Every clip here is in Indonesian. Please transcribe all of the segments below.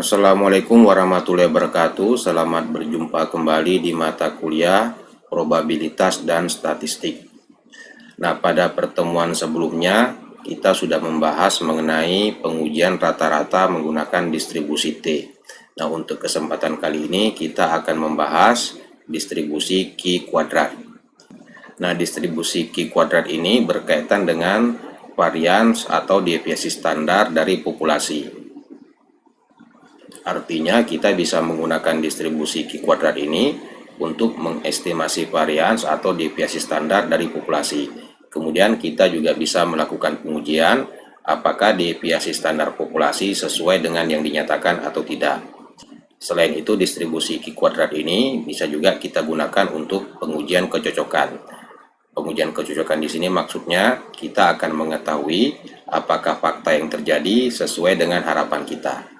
Assalamualaikum warahmatullahi wabarakatuh. Selamat berjumpa kembali di mata kuliah probabilitas dan statistik. Nah, pada pertemuan sebelumnya kita sudah membahas mengenai pengujian rata-rata menggunakan distribusi T. Nah, untuk kesempatan kali ini kita akan membahas distribusi Q kuadrat. Nah, distribusi Q kuadrat ini berkaitan dengan varians atau deviasi standar dari populasi. Artinya kita bisa menggunakan distribusi Q kuadrat ini untuk mengestimasi varians atau deviasi standar dari populasi. Kemudian kita juga bisa melakukan pengujian apakah deviasi standar populasi sesuai dengan yang dinyatakan atau tidak. Selain itu, distribusi Q kuadrat ini bisa juga kita gunakan untuk pengujian kecocokan. Pengujian kecocokan di sini maksudnya kita akan mengetahui apakah fakta yang terjadi sesuai dengan harapan kita.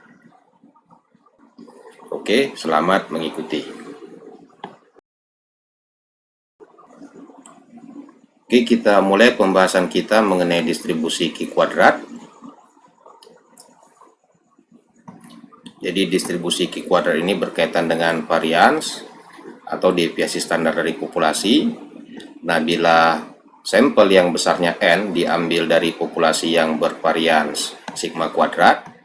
Oke, selamat mengikuti. Oke, kita mulai pembahasan kita mengenai distribusi Q kuadrat. Jadi distribusi Q kuadrat ini berkaitan dengan varians atau deviasi standar dari populasi. Nah, bila sampel yang besarnya N diambil dari populasi yang bervarians sigma kuadrat,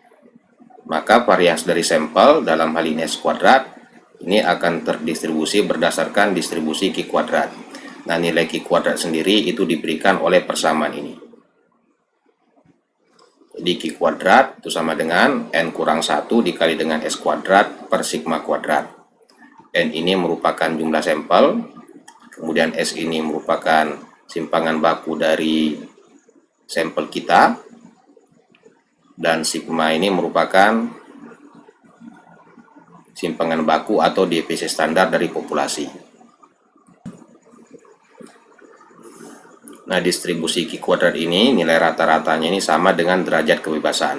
maka varians dari sampel dalam hal ini S kuadrat ini akan terdistribusi berdasarkan distribusi Q kuadrat. Nah, nilai Q kuadrat sendiri itu diberikan oleh persamaan ini. Jadi Q kuadrat itu sama dengan N kurang 1 dikali dengan S kuadrat per sigma kuadrat. N ini merupakan jumlah sampel, kemudian S ini merupakan simpangan baku dari sampel kita, dan sigma ini merupakan simpangan baku atau deviasi standar dari populasi. Nah, distribusi Q kuadrat ini nilai rata-ratanya ini sama dengan derajat kebebasan,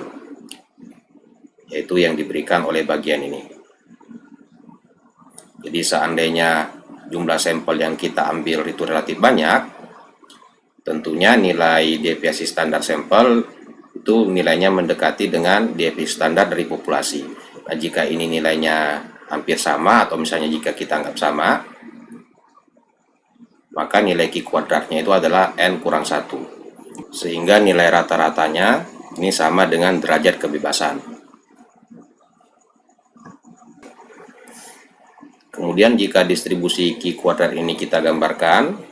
yaitu yang diberikan oleh bagian ini. Jadi seandainya jumlah sampel yang kita ambil itu relatif banyak, tentunya nilai deviasi standar sampel itu nilainya mendekati dengan deviasi standar dari populasi. Nah, jika ini nilainya hampir sama atau misalnya jika kita anggap sama, maka nilai Q kuadratnya itu adalah N kurang 1. Sehingga nilai rata-ratanya ini sama dengan derajat kebebasan. Kemudian jika distribusi Q kuadrat ini kita gambarkan,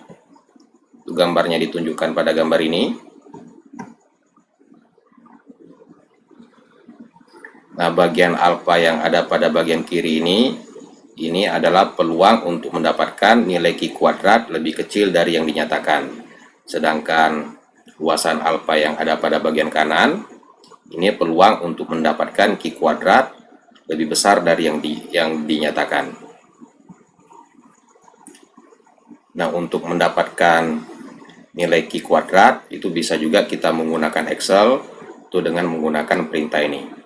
gambarnya ditunjukkan pada gambar ini. Nah, bagian alfa yang ada pada bagian kiri ini adalah peluang untuk mendapatkan nilai Q kuadrat lebih kecil dari yang dinyatakan. Sedangkan luasan alfa yang ada pada bagian kanan, ini peluang untuk mendapatkan Q kuadrat lebih besar dari yang dinyatakan. Nah, untuk mendapatkan nilai Q kuadrat itu bisa juga kita menggunakan Excel itu dengan menggunakan perintah ini.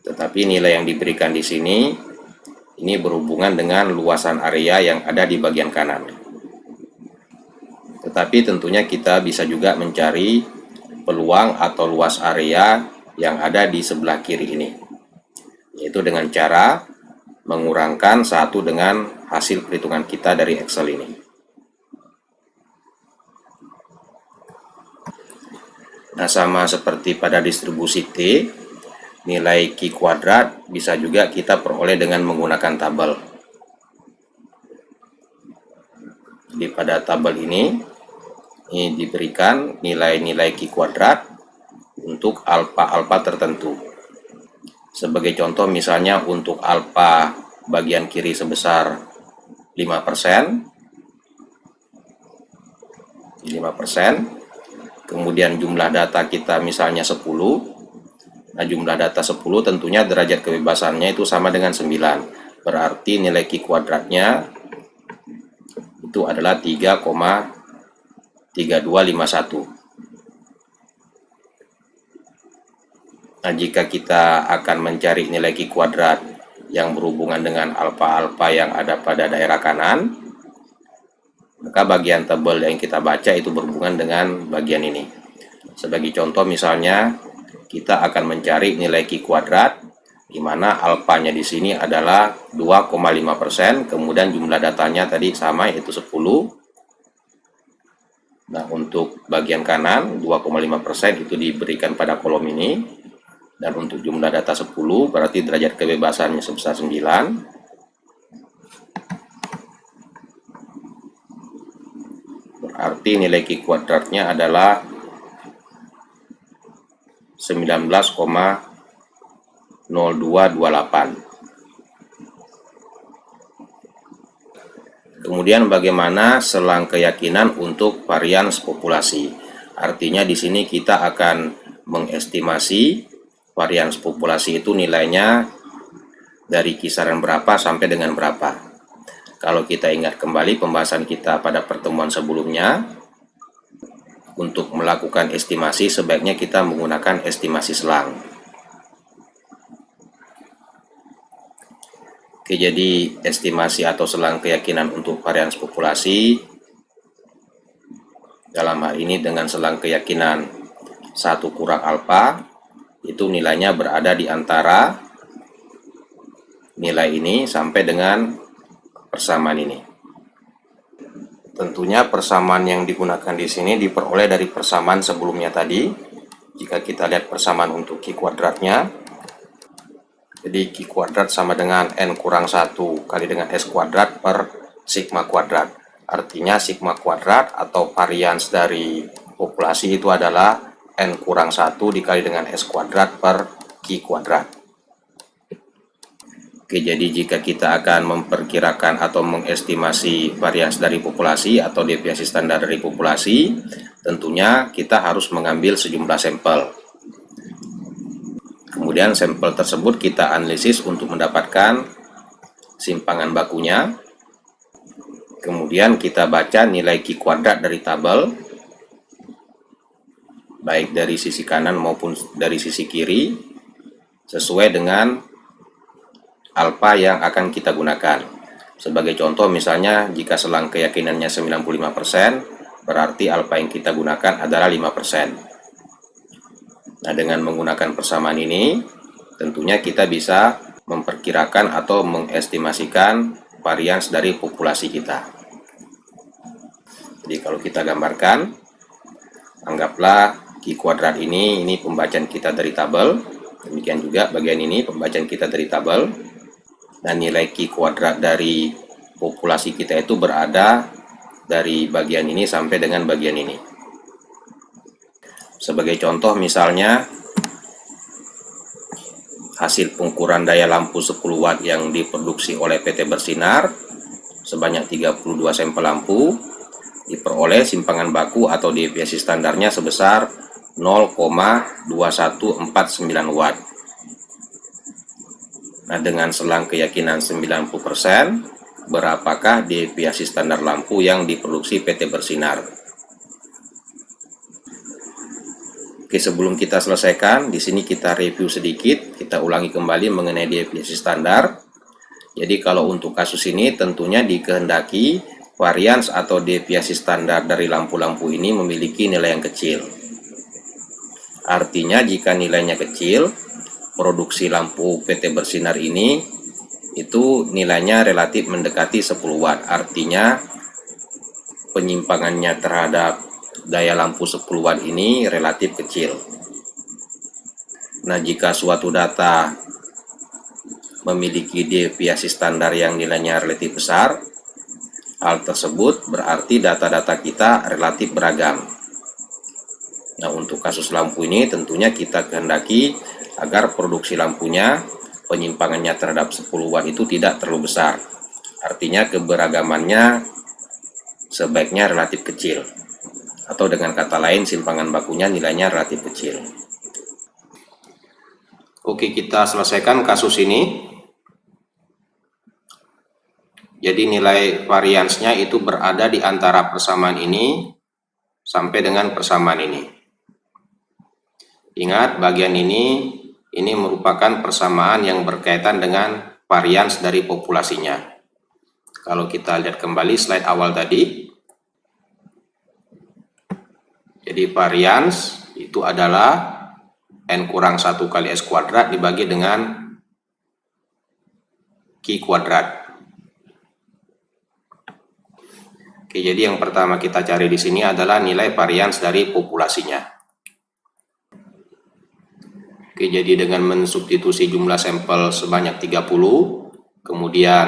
Tetapi nilai yang diberikan di sini ini berhubungan dengan luasan area yang ada di bagian kanan. Tetapi tentunya kita bisa juga mencari peluang atau luas area yang ada di sebelah kiri ini, yaitu dengan cara mengurangkan 1 dengan hasil perhitungan kita dari Excel ini. Nah, sama seperti pada distribusi T, nilai Q kuadrat bisa juga kita peroleh dengan menggunakan tabel. Jadi pada tabel ini diberikan nilai-nilai Q kuadrat untuk alfa-alfa tertentu. Sebagai contoh misalnya untuk alfa bagian kiri sebesar 5%, kemudian jumlah data kita misalnya 10. Nah, jumlah data 10 tentunya derajat kebebasannya itu sama dengan 9. Berarti nilai Q kuadratnya itu adalah 3,3251. Nah, jika kita akan mencari nilai Q kuadrat yang berhubungan dengan alfa-alfa yang ada pada daerah kanan, maka bagian tabel yang kita baca itu berhubungan dengan bagian ini. Sebagai contoh misalnya, kita akan mencari nilai Q kuadrat di mana alfanya di sini adalah 2,5%, kemudian jumlah datanya tadi sama yaitu 10. Nah, untuk bagian kanan 2,5% itu diberikan pada kolom ini, dan untuk jumlah data 10 berarti derajat kebebasannya sebesar 9. Berarti nilai Q kuadratnya adalah 19,0228. Kemudian bagaimana selang keyakinan untuk varians populasi? Artinya di sini kita akan mengestimasi varians populasi itu nilainya dari kisaran berapa sampai dengan berapa. Kalau kita ingat kembali pembahasan kita pada pertemuan sebelumnya, untuk melakukan estimasi sebaiknya kita menggunakan estimasi selang. Oke, jadi estimasi atau selang keyakinan untuk varians populasi dalam hal ini dengan selang keyakinan 1 kurang alfa itu nilainya berada di antara nilai ini sampai dengan persamaan ini. Tentunya persamaan yang digunakan di sini diperoleh dari persamaan sebelumnya tadi. Jika kita lihat persamaan untuk Q kuadratnya, jadi Q kuadrat sama dengan N kurang 1 kali dengan S kuadrat per sigma kuadrat. Artinya sigma kuadrat atau varians dari populasi itu adalah N kurang 1 dikali dengan S kuadrat per Q kuadrat. Oke, jadi jika kita akan memperkirakan atau mengestimasi varians dari populasi atau deviasi standar dari populasi, tentunya kita harus mengambil sejumlah sampel. Kemudian sampel tersebut kita analisis untuk mendapatkan simpangan bakunya. Kemudian kita baca nilai Q kuadrat dari tabel, baik dari sisi kanan maupun dari sisi kiri, sesuai dengan alfa yang akan kita gunakan. Sebagai contoh misalnya jika selang keyakinannya 95%, berarti alfa yang kita gunakan adalah 5%. Nah, dengan menggunakan persamaan ini, tentunya kita bisa memperkirakan atau mengestimasikan varians dari populasi kita. Jadi kalau kita gambarkan, anggaplah Q kuadrat ini pembacaan kita dari tabel. Demikian juga bagian ini pembacaan kita dari tabel. Dan nilai Q kuadrat dari populasi kita itu berada dari bagian ini sampai dengan bagian ini. Sebagai contoh misalnya hasil pengukuran daya lampu 10 watt yang diproduksi oleh PT Bersinar sebanyak 32 sampel lampu diperoleh simpangan baku atau deviasi standarnya sebesar 0,2149 watt. Nah, dengan selang keyakinan 90%, berapakah deviasi standar lampu yang diproduksi PT Bersinar? Oke, sebelum kita selesaikan, di sini kita review sedikit, kita ulangi kembali mengenai deviasi standar. Jadi kalau untuk kasus ini tentunya dikehendaki varians atau deviasi standar dari lampu-lampu ini memiliki nilai yang kecil. Artinya jika nilainya kecil, produksi lampu PT Bersinar ini itu nilainya relatif mendekati 10 watt. Artinya penyimpangannya terhadap daya lampu 10 watt ini relatif kecil. Nah, jika suatu data memiliki deviasi standar yang nilainya relatif besar, hal tersebut berarti data-data kita relatif beragam. Nah, untuk kasus lampu ini tentunya kita kehendaki agar produksi lampunya penyimpangannya terhadap 10 watt itu tidak terlalu besar. Artinya keberagamannya sebaiknya relatif kecil. Atau dengan kata lain simpangan bakunya nilainya relatif kecil. Oke, kita selesaikan kasus ini. Jadi nilai variansnya itu berada di antara persamaan ini sampai dengan persamaan ini. Ingat bagian ini merupakan persamaan yang berkaitan dengan varians dari populasinya. Kalau kita lihat kembali slide awal tadi, jadi varians itu adalah N kurang 1 kali S kuadrat dibagi dengan Q kuadrat. Oke, jadi yang pertama kita cari di sini adalah nilai varians dari populasinya. Oke, jadi dengan mensubstitusi jumlah sampel sebanyak 30, kemudian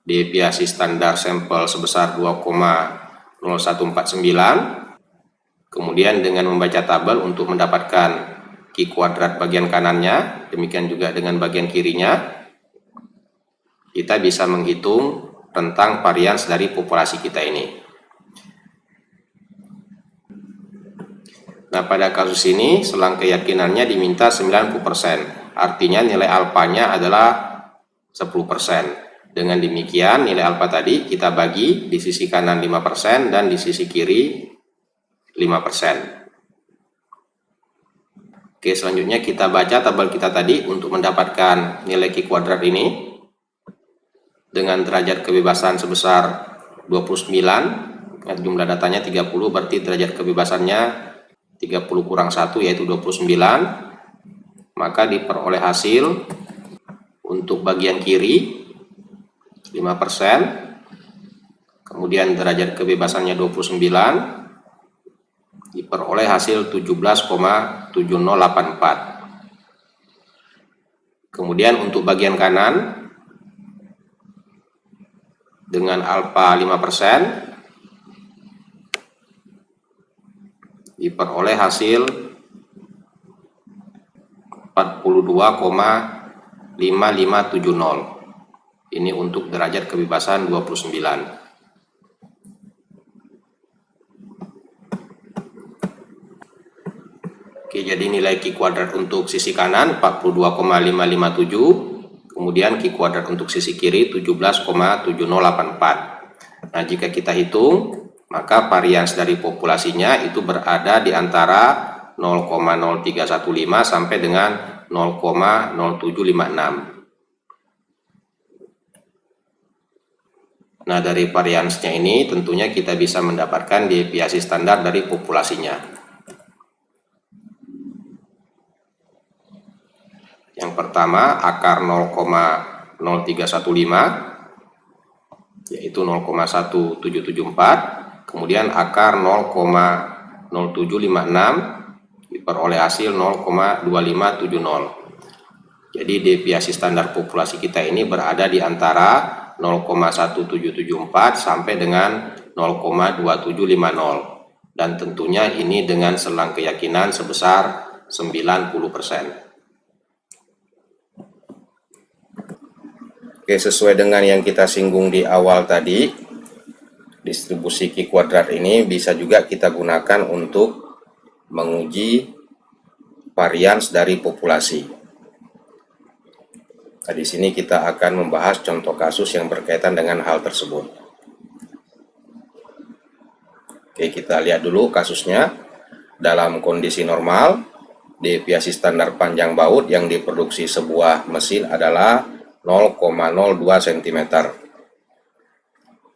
deviasi standar sampel sebesar 2,0149, kemudian dengan membaca tabel untuk mendapatkan Q kuadrat bagian kanannya, demikian juga dengan bagian kirinya, kita bisa menghitung tentang varians dari populasi kita ini. Nah, pada kasus ini selang keyakinannya diminta 90%, artinya nilai alfanya adalah 10%. Dengan demikian nilai alfa tadi kita bagi di sisi kanan 5% dan di sisi kiri 5%. Oke, selanjutnya kita baca tabel kita tadi untuk mendapatkan nilai Q kuadrat ini. Dengan derajat kebebasan sebesar 29, jumlah datanya 30, berarti derajat kebebasannya 30 kurang 1 yaitu 29, maka diperoleh hasil untuk bagian kiri 5%, kemudian derajat kebebasannya 29, diperoleh hasil 17,7084. Kemudian untuk bagian kanan dengan alfa 5%, diperoleh hasil 42,5570. Ini untuk derajat kebebasan 29. Oke, jadi nilai Q kuadrat untuk sisi kanan 42,557. Kemudian Q kuadrat untuk sisi kiri 17,7084. Nah, jika kita hitung, maka varians dari populasinya itu berada di antara 0,0315 sampai dengan 0,0756. Nah, dari variansnya ini tentunya kita bisa mendapatkan deviasi standar dari populasinya. Yang pertama, akar 0,0315 yaitu 0,1774, kemudian akar 0,0756 diperoleh hasil 0,2570. Jadi deviasi standar populasi kita ini berada di antara 0,1774 sampai dengan 0,2750, dan tentunya ini dengan selang keyakinan sebesar 90%. Oke, sesuai dengan yang kita singgung di awal tadi, distribusi Q kuadrat ini bisa juga kita gunakan untuk menguji varians dari populasi. Nah, di sini kita akan membahas contoh kasus yang berkaitan dengan hal tersebut. Oke, kita lihat dulu kasusnya. Dalam kondisi normal, deviasi standar panjang baut yang diproduksi sebuah mesin adalah 0,02 cm.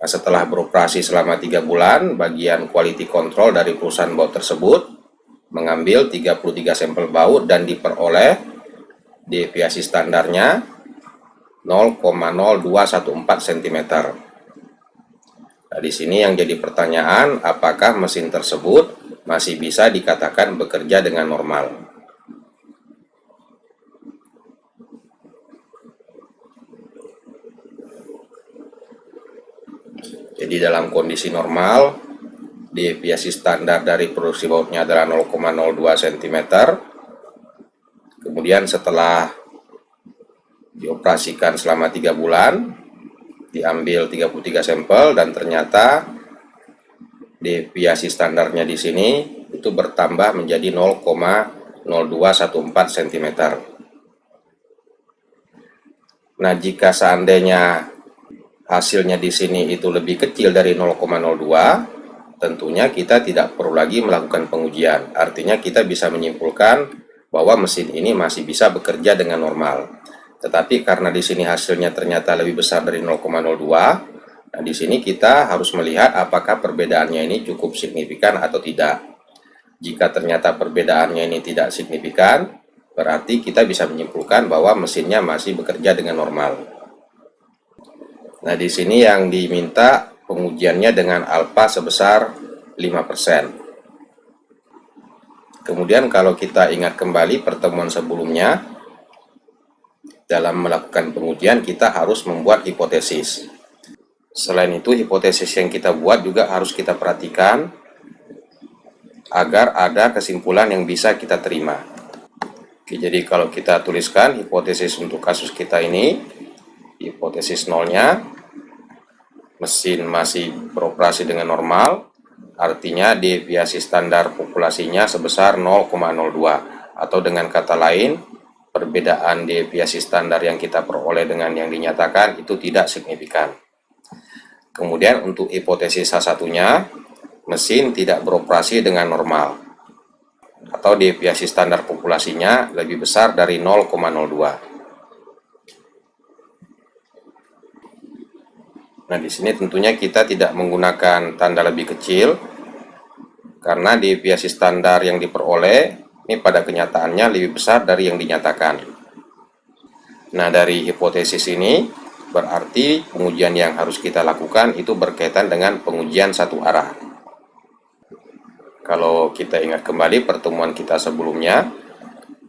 Nah, setelah beroperasi selama 3 bulan, bagian quality control dari perusahaan baut tersebut mengambil 33 sampel baut dan diperoleh deviasi standarnya 0,0214 cm. Nah, di sini yang jadi pertanyaan, apakah mesin tersebut masih bisa dikatakan bekerja dengan normal? Jadi dalam kondisi normal, deviasi standar dari produksi bautnya adalah 0,02 cm. Kemudian setelah dioperasikan selama 3 bulan, diambil 33 sampel dan ternyata deviasi standarnya di sini itu bertambah menjadi 0,0214 cm. Nah, jika seandainya hasilnya di sini itu lebih kecil dari 0,02, tentunya kita tidak perlu lagi melakukan pengujian. Artinya kita bisa menyimpulkan bahwa mesin ini masih bisa bekerja dengan normal. Tetapi karena di sini hasilnya ternyata lebih besar dari 0,02, nah di sini kita harus melihat apakah perbedaannya ini cukup signifikan atau tidak. Jika ternyata perbedaannya ini tidak signifikan, berarti kita bisa menyimpulkan bahwa mesinnya masih bekerja dengan normal. Nah, di sini yang diminta pengujiannya dengan alfa sebesar 5%. Kemudian kalau kita ingat kembali pertemuan sebelumnya, dalam melakukan pengujian kita harus membuat hipotesis. Selain itu, hipotesis yang kita buat juga harus kita perhatikan agar ada kesimpulan yang bisa kita terima. Oke, jadi kalau kita tuliskan hipotesis untuk kasus kita ini, hipotesis nolnya, mesin masih beroperasi dengan normal, artinya deviasi standar populasinya sebesar 0,02, atau dengan kata lain, perbedaan deviasi standar yang kita peroleh dengan yang dinyatakan itu tidak signifikan. Kemudian untuk hipotesis satunya, mesin tidak beroperasi dengan normal, atau deviasi standar populasinya lebih besar dari 0,02. Nah, di sini tentunya kita tidak menggunakan tanda lebih kecil karena deviasi standar yang diperoleh ini pada kenyataannya lebih besar dari yang dinyatakan. Nah, dari hipotesis ini berarti pengujian yang harus kita lakukan itu berkaitan dengan pengujian satu arah. Kalau kita ingat kembali pertemuan kita sebelumnya,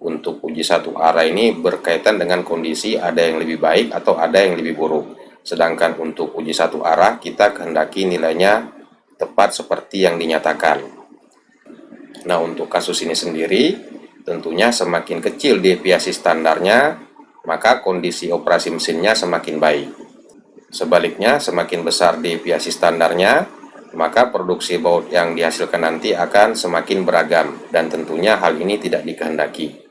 untuk uji satu arah ini berkaitan dengan kondisi ada yang lebih baik atau ada yang lebih buruk. Sedangkan untuk uji satu arah kita kehendaki nilainya tepat seperti yang dinyatakan. Nah, untuk kasus ini sendiri tentunya semakin kecil deviasi standarnya, maka kondisi operasi mesinnya semakin baik. Sebaliknya, semakin besar deviasi standarnya, maka produksi baut yang dihasilkan nanti akan semakin beragam, dan tentunya hal ini tidak dikehendaki.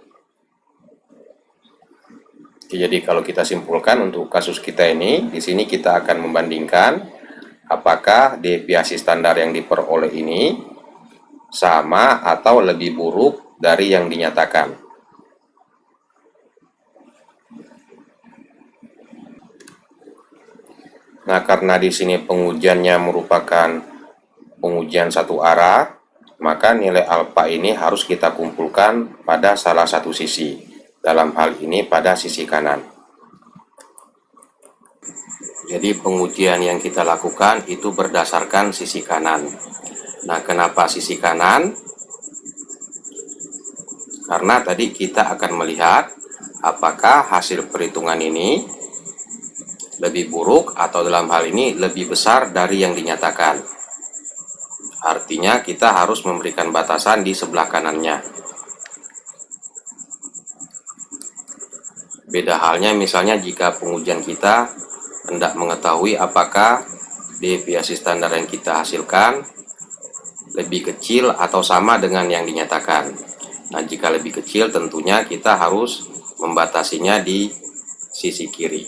Jadi kalau kita simpulkan untuk kasus kita ini, di sini kita akan membandingkan apakah deviasi standar yang diperoleh ini sama atau lebih buruk dari yang dinyatakan. Nah, karena di sini pengujiannya merupakan pengujian satu arah, maka nilai alfa ini harus kita kumpulkan pada salah satu sisi. Dalam hal ini pada sisi kanan. Jadi pengujian yang kita lakukan itu berdasarkan sisi kanan. Nah, kenapa sisi kanan? Karena tadi kita akan melihat apakah hasil perhitungan ini lebih buruk atau dalam hal ini lebih besar dari yang dinyatakan. Artinya kita harus memberikan batasan di sebelah kanannya. Beda halnya misalnya jika pengujian kita hendak mengetahui apakah deviasi standar yang kita hasilkan lebih kecil atau sama dengan yang dinyatakan. Nah, jika lebih kecil tentunya kita harus membatasinya di sisi kiri.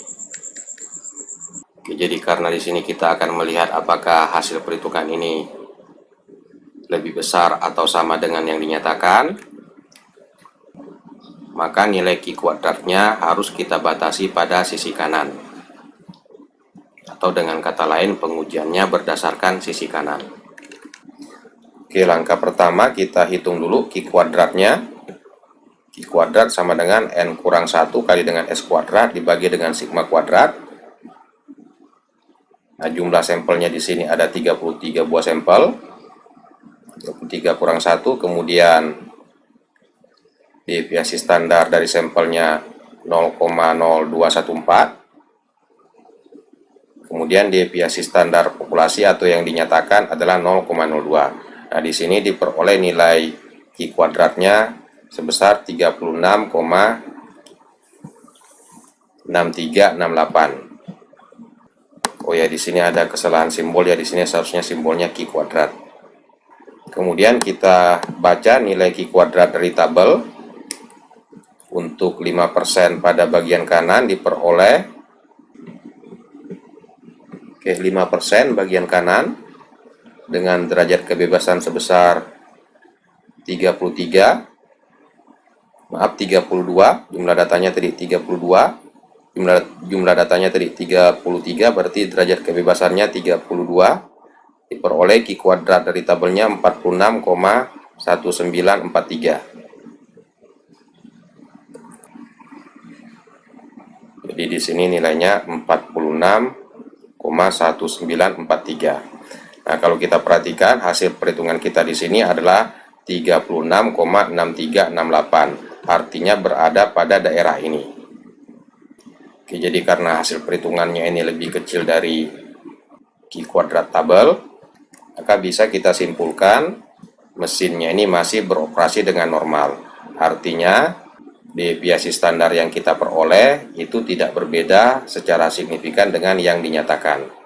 Oke, jadi karena di sini kita akan melihat apakah hasil perhitungan ini lebih besar atau sama dengan yang dinyatakan, maka nilai Q kuadratnya harus kita batasi pada sisi kanan. Atau dengan kata lain pengujiannya berdasarkan sisi kanan. Oke, langkah pertama kita hitung dulu Q kuadratnya. Q kuadrat sama dengan N kurang 1 kali dengan S kuadrat dibagi dengan sigma kuadrat. Nah, jumlah sampelnya di sini ada 33 buah sampel. 33 kurang 1, kemudian deviasi standar dari sampelnya 0,0214. Kemudian deviasi standar populasi atau yang dinyatakan adalah 0,02. Nah, di sini diperoleh nilai Q kuadratnya sebesar 36,6368. Oh ya, di sini ada kesalahan simbol ya, di sini seharusnya simbolnya Q kuadrat. Kemudian kita baca nilai Q kuadrat dari tabel. Untuk 5% pada bagian kanan diperoleh 5% bagian kanan dengan derajat kebebasan sebesar 32, jumlah datanya tadi 32, jumlah datanya tadi 33, berarti derajat kebebasannya 32, diperoleh Q kuadrat dari tabelnya 46,1943. Jadi di sini nilainya 46,1943. Nah, kalau kita perhatikan hasil perhitungan kita di sini adalah 36,6368, artinya berada pada daerah ini. Oke, jadi karena hasil perhitungannya ini lebih kecil dari Q kuadrat tabel, maka bisa kita simpulkan mesinnya ini masih beroperasi dengan normal. Artinya deviasi standar yang kita peroleh itu tidak berbeda secara signifikan dengan yang dinyatakan.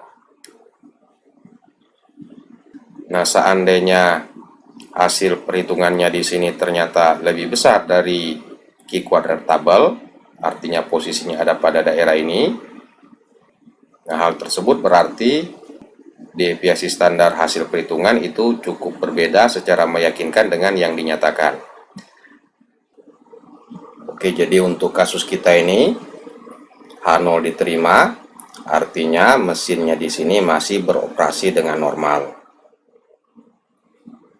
Nah, seandainya hasil perhitungannya di sini ternyata lebih besar dari Q kuadrat tabel, artinya posisinya ada pada daerah ini. Nah, hal tersebut berarti deviasi standar hasil perhitungan itu cukup berbeda secara meyakinkan dengan yang dinyatakan. Oke, jadi untuk kasus kita ini H0 diterima, artinya mesinnya di sini masih beroperasi dengan normal.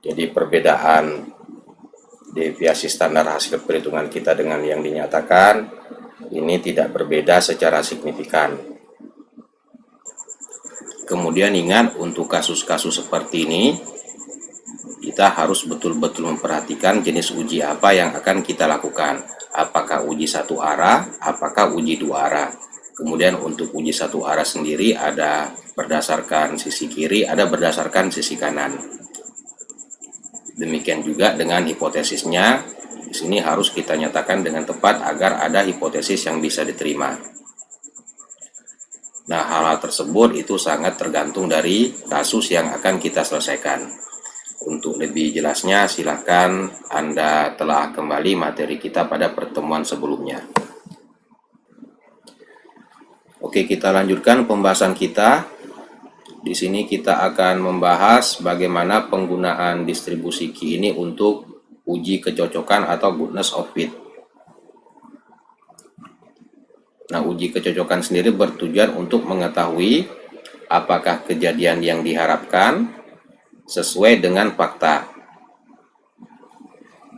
Jadi perbedaan deviasi standar hasil perhitungan kita dengan yang dinyatakan ini tidak berbeda secara signifikan. Kemudian ingat, untuk kasus-kasus seperti ini kita harus betul-betul memperhatikan jenis uji apa yang akan kita lakukan. Apakah uji satu arah, apakah uji dua arah. Kemudian untuk uji satu arah sendiri ada berdasarkan sisi kiri, ada berdasarkan sisi kanan. Demikian juga dengan hipotesisnya, di sini harus kita nyatakan dengan tepat agar ada hipotesis yang bisa diterima. Nah, hal-hal tersebut itu sangat tergantung dari kasus yang akan kita selesaikan. Untuk lebih jelasnya, silakan Anda telah kembali materi kita pada pertemuan sebelumnya. Oke, kita lanjutkan pembahasan kita. Di sini kita akan membahas bagaimana penggunaan distribusi Q ini untuk uji kecocokan atau goodness of fit. Nah, uji kecocokan sendiri bertujuan untuk mengetahui apakah kejadian yang diharapkan sesuai dengan fakta.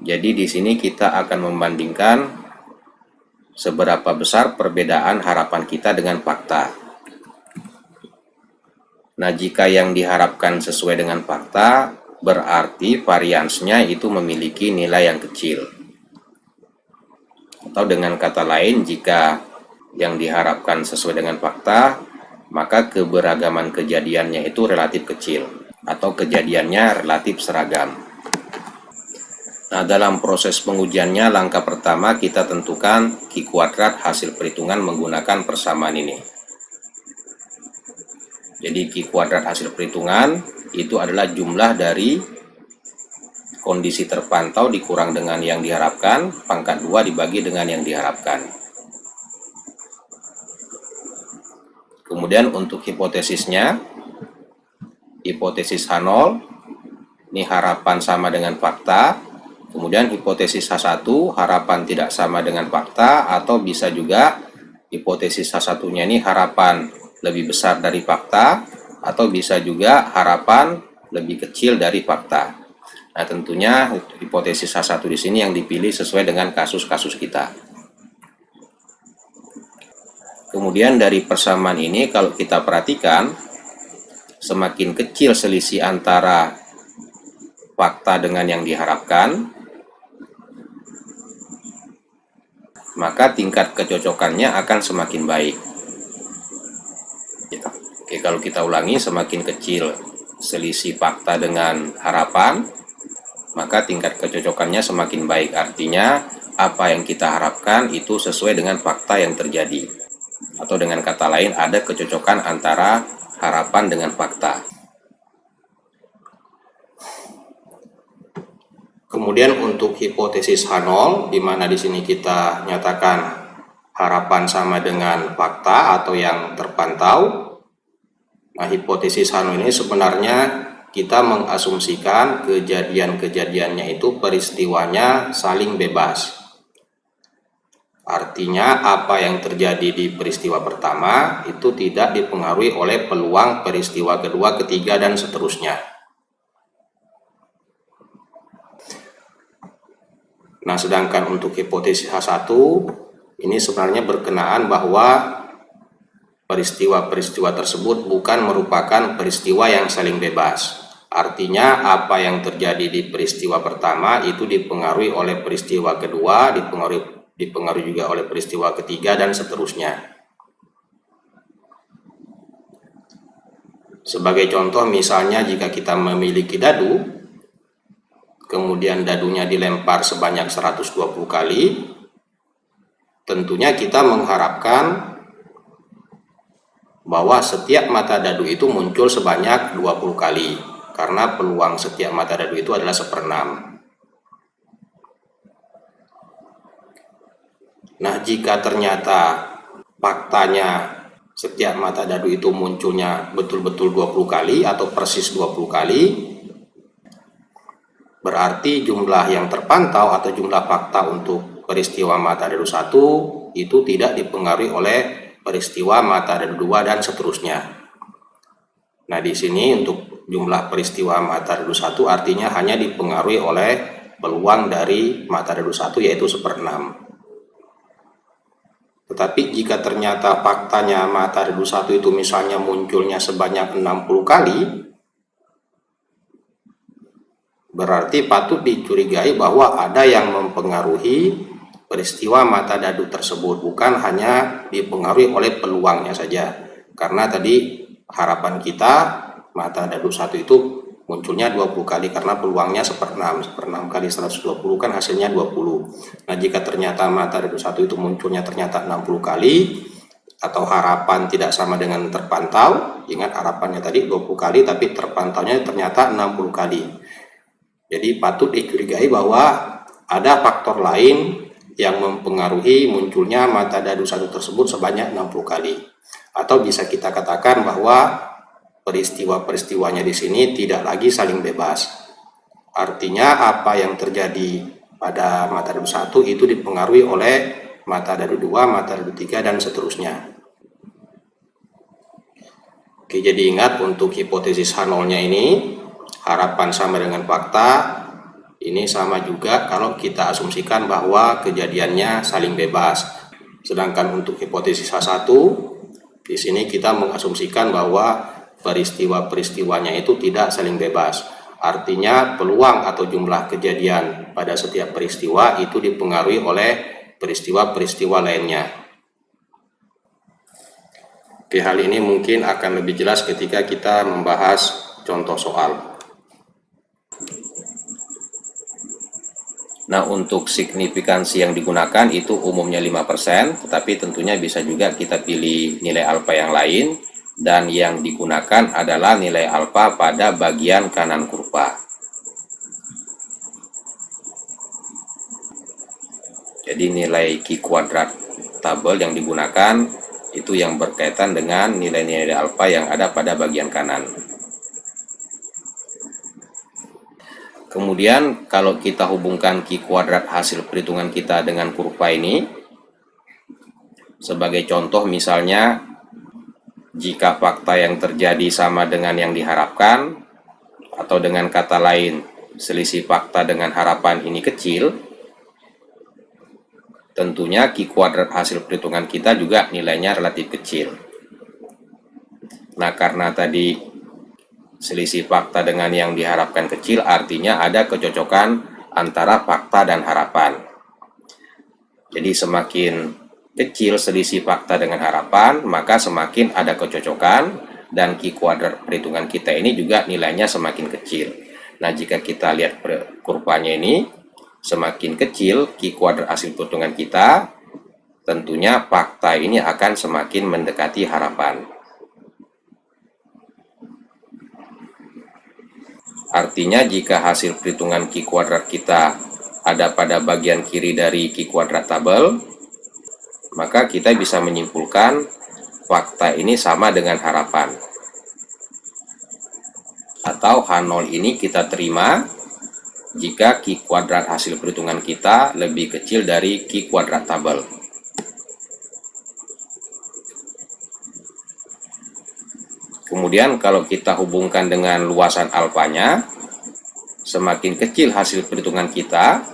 Jadi di sini kita akan membandingkan seberapa besar perbedaan harapan kita dengan fakta. Nah, jika yang diharapkan sesuai dengan fakta, berarti variansnya itu memiliki nilai yang kecil. Atau dengan kata lain, jika yang diharapkan sesuai dengan fakta, maka keberagaman kejadiannya itu relatif kecil, atau kejadiannya relatif seragam. Nah, dalam proses pengujiannya, langkah pertama kita tentukan Q kuadrat hasil perhitungan menggunakan persamaan ini. Jadi Q kuadrat hasil perhitungan itu adalah jumlah dari kondisi terpantau dikurang dengan yang diharapkan, pangkat 2 dibagi dengan yang diharapkan. Kemudian untuk hipotesisnya, hipotesis H0, ini harapan sama dengan fakta. Kemudian hipotesis H1, harapan tidak sama dengan fakta, atau bisa juga hipotesis H1-nya ini harapan lebih besar dari fakta, atau bisa juga harapan lebih kecil dari fakta. Nah, tentunya hipotesis H1 di sini yang dipilih sesuai dengan kasus-kasus kita. Kemudian dari persamaan ini kalau kita perhatikan, semakin kecil selisih antara fakta dengan yang diharapkan, maka tingkat kecocokannya akan semakin baik. Oke, kalau kita ulangi, semakin kecil selisih fakta dengan harapan, maka tingkat kecocokannya semakin baik. Artinya, apa yang kita harapkan itu sesuai dengan fakta yang terjadi. Atau dengan kata lain, ada kecocokan antara harapan dengan fakta. Kemudian untuk hipotesis H0, di mana di sini kita nyatakan harapan sama dengan fakta atau yang terpantau. Nah, hipotesis H0 ini sebenarnya kita mengasumsikan kejadian-kejadiannya itu peristiwanya saling bebas. Artinya apa yang terjadi di peristiwa pertama itu tidak dipengaruhi oleh peluang peristiwa kedua, ketiga, dan seterusnya. Nah, sedangkan untuk hipotesis H1 ini sebenarnya berkenaan bahwa peristiwa-peristiwa tersebut bukan merupakan peristiwa yang saling bebas. Artinya apa yang terjadi di peristiwa pertama itu dipengaruhi oleh peristiwa kedua, dipengaruhi juga oleh peristiwa ketiga, dan seterusnya. Sebagai contoh, misalnya jika kita memiliki dadu, kemudian dadunya dilempar sebanyak 120 kali, tentunya kita mengharapkan bahwa setiap mata dadu itu muncul sebanyak 20 kali, karena peluang setiap mata dadu itu adalah 1/6. Nah, jika ternyata faktanya setiap mata dadu itu munculnya betul-betul 20 kali atau persis 20 kali, berarti jumlah yang terpantau atau jumlah fakta untuk peristiwa mata dadu 1 itu tidak dipengaruhi oleh peristiwa mata dadu 2 dan seterusnya. Nah, di sini untuk jumlah peristiwa mata dadu 1 artinya hanya dipengaruhi oleh peluang dari mata dadu 1, yaitu 1/6. Tetapi jika ternyata faktanya mata dadu 1 itu misalnya munculnya sebanyak 60 kali, berarti patut dicurigai bahwa ada yang mempengaruhi peristiwa mata dadu tersebut, bukan hanya dipengaruhi oleh peluangnya saja. Karena tadi harapan kita mata dadu 1 itu munculnya 20 kali karena peluangnya 1/6 kali 120 kan hasilnya 20. Nah, jika ternyata mata dadu 1 itu munculnya ternyata 60 kali, atau harapan tidak sama dengan terpantau, ingat harapannya tadi 20 kali tapi terpantaunya ternyata 60 kali. Jadi patut dicurigai bahwa ada faktor lain yang mempengaruhi munculnya mata dadu 1 tersebut sebanyak 60 kali. Atau bisa kita katakan bahwa peristiwa-peristiwanya di sini tidak lagi saling bebas. Artinya apa yang terjadi pada mata dadu 1 itu dipengaruhi oleh mata dadu 2, mata dadu 3, dan seterusnya. Oke, jadi ingat untuk hipotesis H0-nya ini, harapan sama dengan fakta, ini sama juga kalau kita asumsikan bahwa kejadiannya saling bebas. Sedangkan untuk hipotesis H1, di sini kita mengasumsikan bahwa peristiwa-peristiwanya itu tidak saling bebas. Artinya peluang atau jumlah kejadian pada setiap peristiwa itu dipengaruhi oleh peristiwa-peristiwa lainnya. Oke, hal ini mungkin akan lebih jelas ketika kita membahas contoh soal. Nah, untuk signifikansi yang digunakan itu umumnya 5%, tetapi tentunya bisa juga kita pilih nilai alfa yang lain, dan yang digunakan adalah nilai alfa pada bagian kanan kurva. Jadi nilai Q kuadrat tabel yang digunakan itu yang berkaitan dengan nilai-nilai alfa yang ada pada bagian kanan. Kemudian kalau kita hubungkan Q kuadrat hasil perhitungan kita dengan kurva ini, sebagai contoh misalnya jika fakta yang terjadi sama dengan yang diharapkan, atau dengan kata lain selisih fakta dengan harapan ini kecil, tentunya Q kuadrat hasil perhitungan kita juga nilainya relatif kecil. Nah, karena tadi selisih fakta dengan yang diharapkan kecil, artinya ada kecocokan antara fakta dan harapan. Jadi semakin kecil selisih fakta dengan harapan, maka semakin ada kecocokan, dan Q kuadrat perhitungan kita ini juga nilainya semakin kecil. Nah, jika kita lihat kurvanya ini, semakin kecil Q kuadrat hasil perhitungan kita, tentunya fakta ini akan semakin mendekati harapan. Artinya jika hasil perhitungan Q kuadrat kita ada pada bagian kiri dari Q kuadrat tabel, maka kita bisa menyimpulkan fakta ini sama dengan harapan. Atau H0 ini kita terima jika Q kuadrat hasil perhitungan kita lebih kecil dari Q kuadrat tabel. Kemudian kalau kita hubungkan dengan luasan alfanya, semakin kecil hasil perhitungan kita,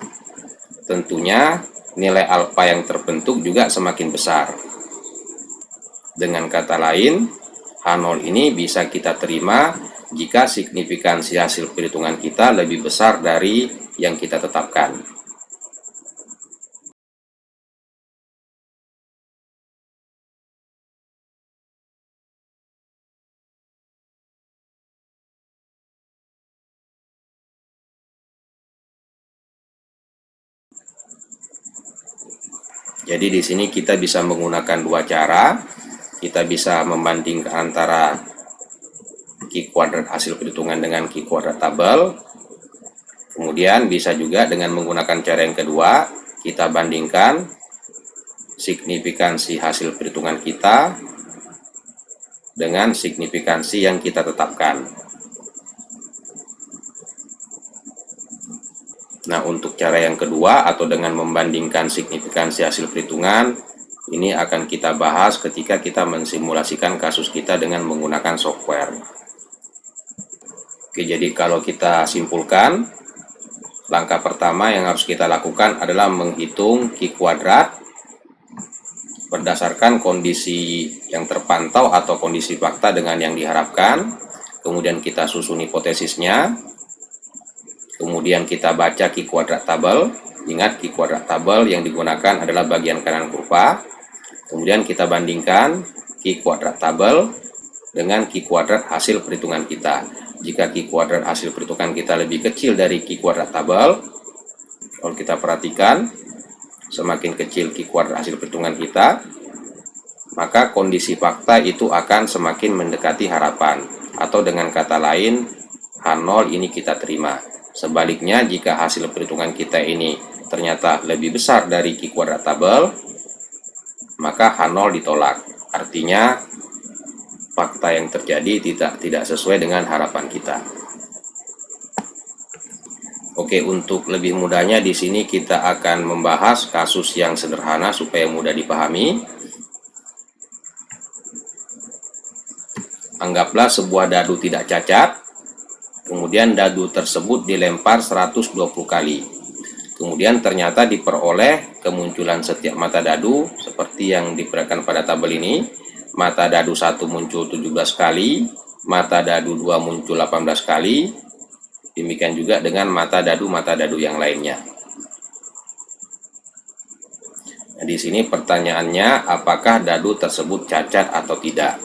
tentunya nilai alfa yang terbentuk juga semakin besar. Dengan kata lain, H0 ini bisa kita terima jika signifikansi hasil perhitungan kita lebih besar dari yang kita tetapkan. Jadi di sini kita bisa menggunakan dua cara. Kita bisa membandingkan antara Q kuadrat hasil perhitungan dengan Q kuadrat tabel. Kemudian bisa juga dengan menggunakan cara yang kedua, kita bandingkan signifikansi hasil perhitungan kita dengan signifikansi yang kita tetapkan. Nah, untuk cara yang kedua atau dengan membandingkan signifikansi hasil perhitungan, ini akan kita bahas ketika kita mensimulasikan kasus kita dengan menggunakan software. Oke, jadi kalau kita simpulkan, langkah pertama yang harus kita lakukan adalah menghitung Q kuadrat berdasarkan kondisi yang terpantau atau kondisi fakta dengan yang diharapkan. Kemudian kita susun hipotesisnya. Kemudian kita baca Q kuadrat tabel. Ingat, Q kuadrat tabel yang digunakan adalah bagian kanan kurva. Kemudian kita bandingkan Q kuadrat tabel dengan Q kuadrat hasil perhitungan kita. Jika Q kuadrat hasil perhitungan kita lebih kecil dari Q kuadrat tabel, kalau kita perhatikan, semakin kecil Q kuadrat hasil perhitungan kita, maka kondisi fakta itu akan semakin mendekati harapan. Atau dengan kata lain, H0 ini kita terima. Sebaliknya, jika hasil perhitungan kita ini ternyata lebih besar dari Q kuadrat tabel, maka H0 ditolak. Artinya, fakta yang terjadi tidak sesuai dengan harapan kita. Oke, untuk lebih mudahnya di sini kita akan membahas kasus yang sederhana supaya mudah dipahami. Anggaplah sebuah dadu tidak cacat. Kemudian dadu tersebut dilempar 120 kali. Kemudian ternyata diperoleh kemunculan setiap mata dadu seperti yang diperlihatkan pada tabel ini. Mata dadu 1 muncul 17 kali, mata dadu 2 muncul 18 kali. Demikian juga dengan mata dadu yang lainnya. Nah, di sini pertanyaannya, apakah dadu tersebut cacat atau tidak?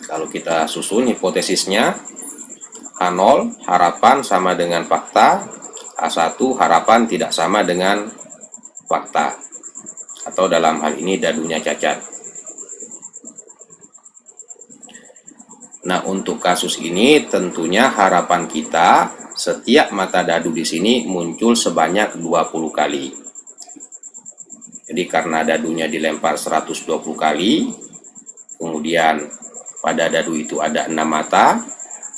Kalau kita susun hipotesisnya, H0 harapan sama dengan fakta, H1 harapan tidak sama dengan fakta, atau dalam hal ini dadunya cacat. Nah, untuk kasus ini tentunya harapan kita setiap mata dadu di sini muncul sebanyak 20 kali. Jadi karena dadunya dilempar 120 kali, kemudian pada dadu itu ada 6 mata,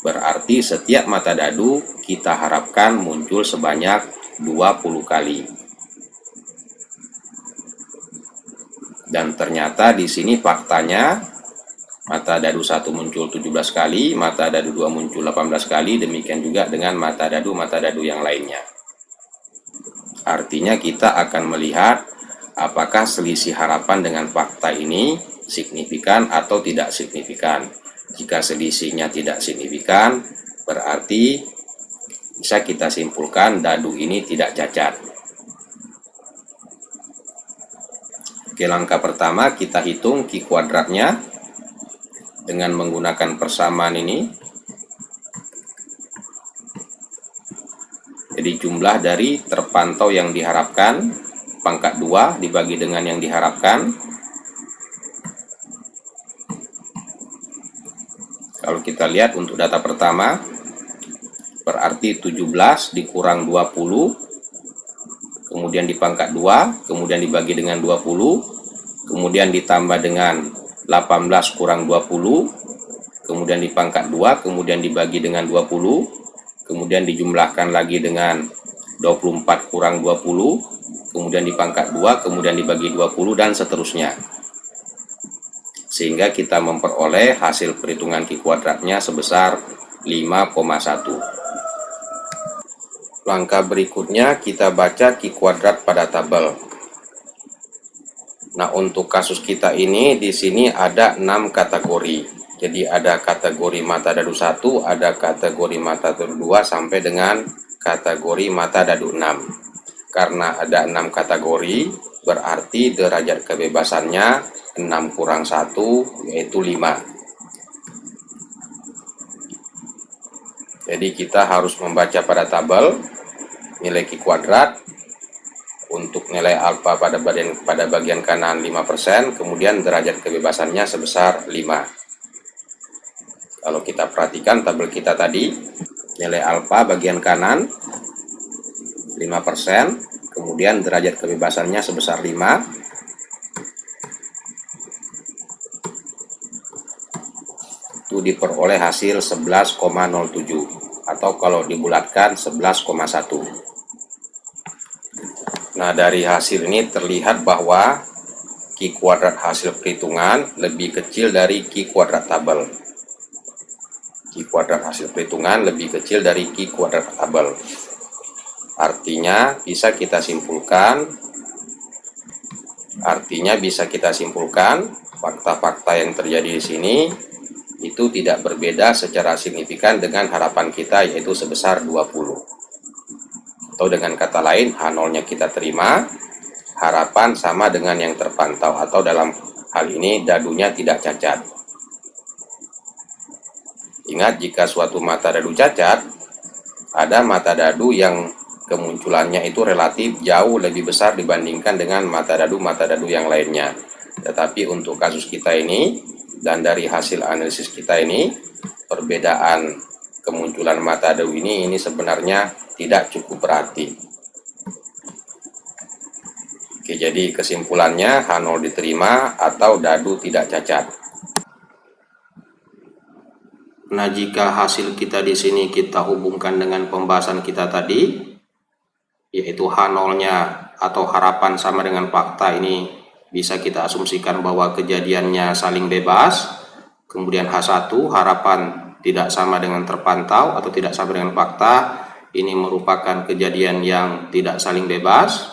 berarti setiap mata dadu kita harapkan muncul sebanyak 20 kali. Dan ternyata di sini faktanya mata dadu 1 muncul 17 kali, mata dadu 2 muncul 18 kali, demikian juga dengan mata dadu yang lainnya. Artinya kita akan melihat apakah selisih harapan dengan fakta ini signifikan atau tidak signifikan. Jika selisihnya tidak signifikan, berarti bisa kita simpulkan dadu ini tidak cacat. Oke, langkah pertama kita hitung Q kuadratnya dengan menggunakan persamaan ini. Jadi jumlah dari terpantau yang diharapkan, pangkat 2 dibagi dengan yang diharapkan. Kalau kita lihat untuk data pertama, berarti 17 dikurang 20, kemudian dipangkat 2, kemudian dibagi dengan 20, kemudian ditambah dengan 18 kurang 20, kemudian dipangkat 2, kemudian dibagi dengan 20, kemudian dijumlahkan lagi dengan 24 kurang 20, kemudian dipangkat 2, kemudian dibagi 20, dan seterusnya. Sehingga kita memperoleh hasil perhitungan Q kuadratnya sebesar 5,1. Langkah berikutnya kita baca Q kuadrat pada tabel. Nah, untuk kasus kita ini di sini ada 6 kategori. Jadi ada kategori mata dadu 1, ada kategori mata dadu 2 sampai dengan kategori mata dadu 6. Karena ada 6 kategori, berarti derajat kebebasannya 6 kurang 1 yaitu 5. Jadi kita harus membaca pada tabel nilai Q kuadrat. Untuk nilai alfa pada bagian kanan 5%, kemudian derajat kebebasannya sebesar 5. Kalau kita perhatikan tabel kita tadi, nilai alfa bagian kanan 5%, kemudian derajat kebebasannya sebesar 5. Itu diperoleh hasil 11,07 atau kalau dibulatkan 11,1. Nah, dari hasil ini terlihat bahwa Q kuadrat hasil perhitungan lebih kecil dari Q kuadrat tabel. Q kuadrat hasil perhitungan lebih kecil dari Q kuadrat tabel. Artinya bisa kita simpulkan fakta-fakta yang terjadi di sini itu tidak berbeda secara signifikan dengan harapan kita, yaitu sebesar 20. Atau dengan kata lain, H0-nya kita terima, harapan sama dengan yang terpantau, atau dalam hal ini dadunya tidak cacat. Ingat, jika suatu mata dadu cacat, ada mata dadu yang kemunculannya itu relatif jauh lebih besar dibandingkan dengan mata dadu yang lainnya. Tetapi untuk kasus kita ini, dan dari hasil analisis kita ini, perbedaan kemunculan mata dadu ini sebenarnya tidak cukup berarti. Oke, jadi kesimpulannya H0 diterima atau dadu tidak cacat. Nah, jika hasil kita di sini kita hubungkan dengan pembahasan kita tadi, yaitu H0-nya atau harapan sama dengan fakta, ini bisa kita asumsikan bahwa kejadiannya saling bebas. Kemudian H1, harapan tidak sama dengan terpantau atau tidak sama dengan fakta, ini merupakan kejadian yang tidak saling bebas.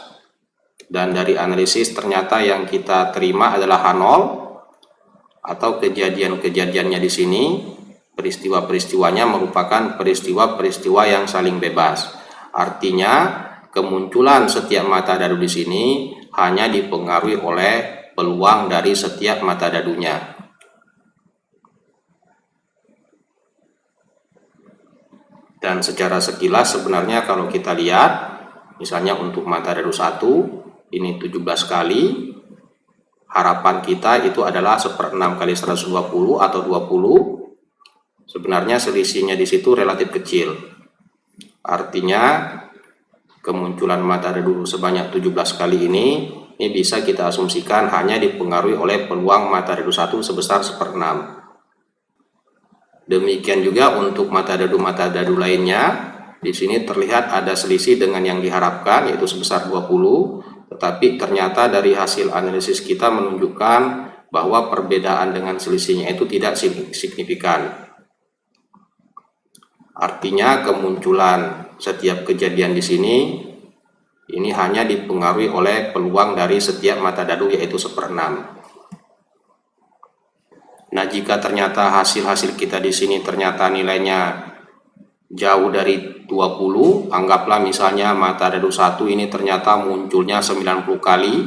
Dan dari analisis ternyata yang kita terima adalah H0 atau kejadian-kejadiannya di sini, peristiwa-peristiwanya merupakan peristiwa-peristiwa yang saling bebas. Artinya kemunculan setiap mata dadu di sini hanya dipengaruhi oleh peluang dari setiap mata dadunya. Dan secara sekilas sebenarnya kalau kita lihat, misalnya untuk mata dadu 1 ini 17 kali, harapan kita itu adalah 1/6 kali 120 atau 20. Sebenarnya selisihnya di situ relatif kecil. Artinya kemunculan mata dadu sebanyak 17 kali ini bisa kita asumsikan hanya dipengaruhi oleh peluang mata dadu 1 sebesar 1/6. Demikian juga untuk mata dadu lainnya, di sini terlihat ada selisih dengan yang diharapkan, yaitu sebesar 20, tetapi ternyata dari hasil analisis kita menunjukkan bahwa perbedaan dengan selisihnya itu tidak signifikan. Artinya kemunculan setiap kejadian di sini ini hanya dipengaruhi oleh peluang dari setiap mata dadu, yaitu 1/6. Nah, jika ternyata hasil-hasil kita di sini ternyata nilainya jauh dari 20, anggaplah misalnya mata dadu 1 ini ternyata munculnya 90 kali,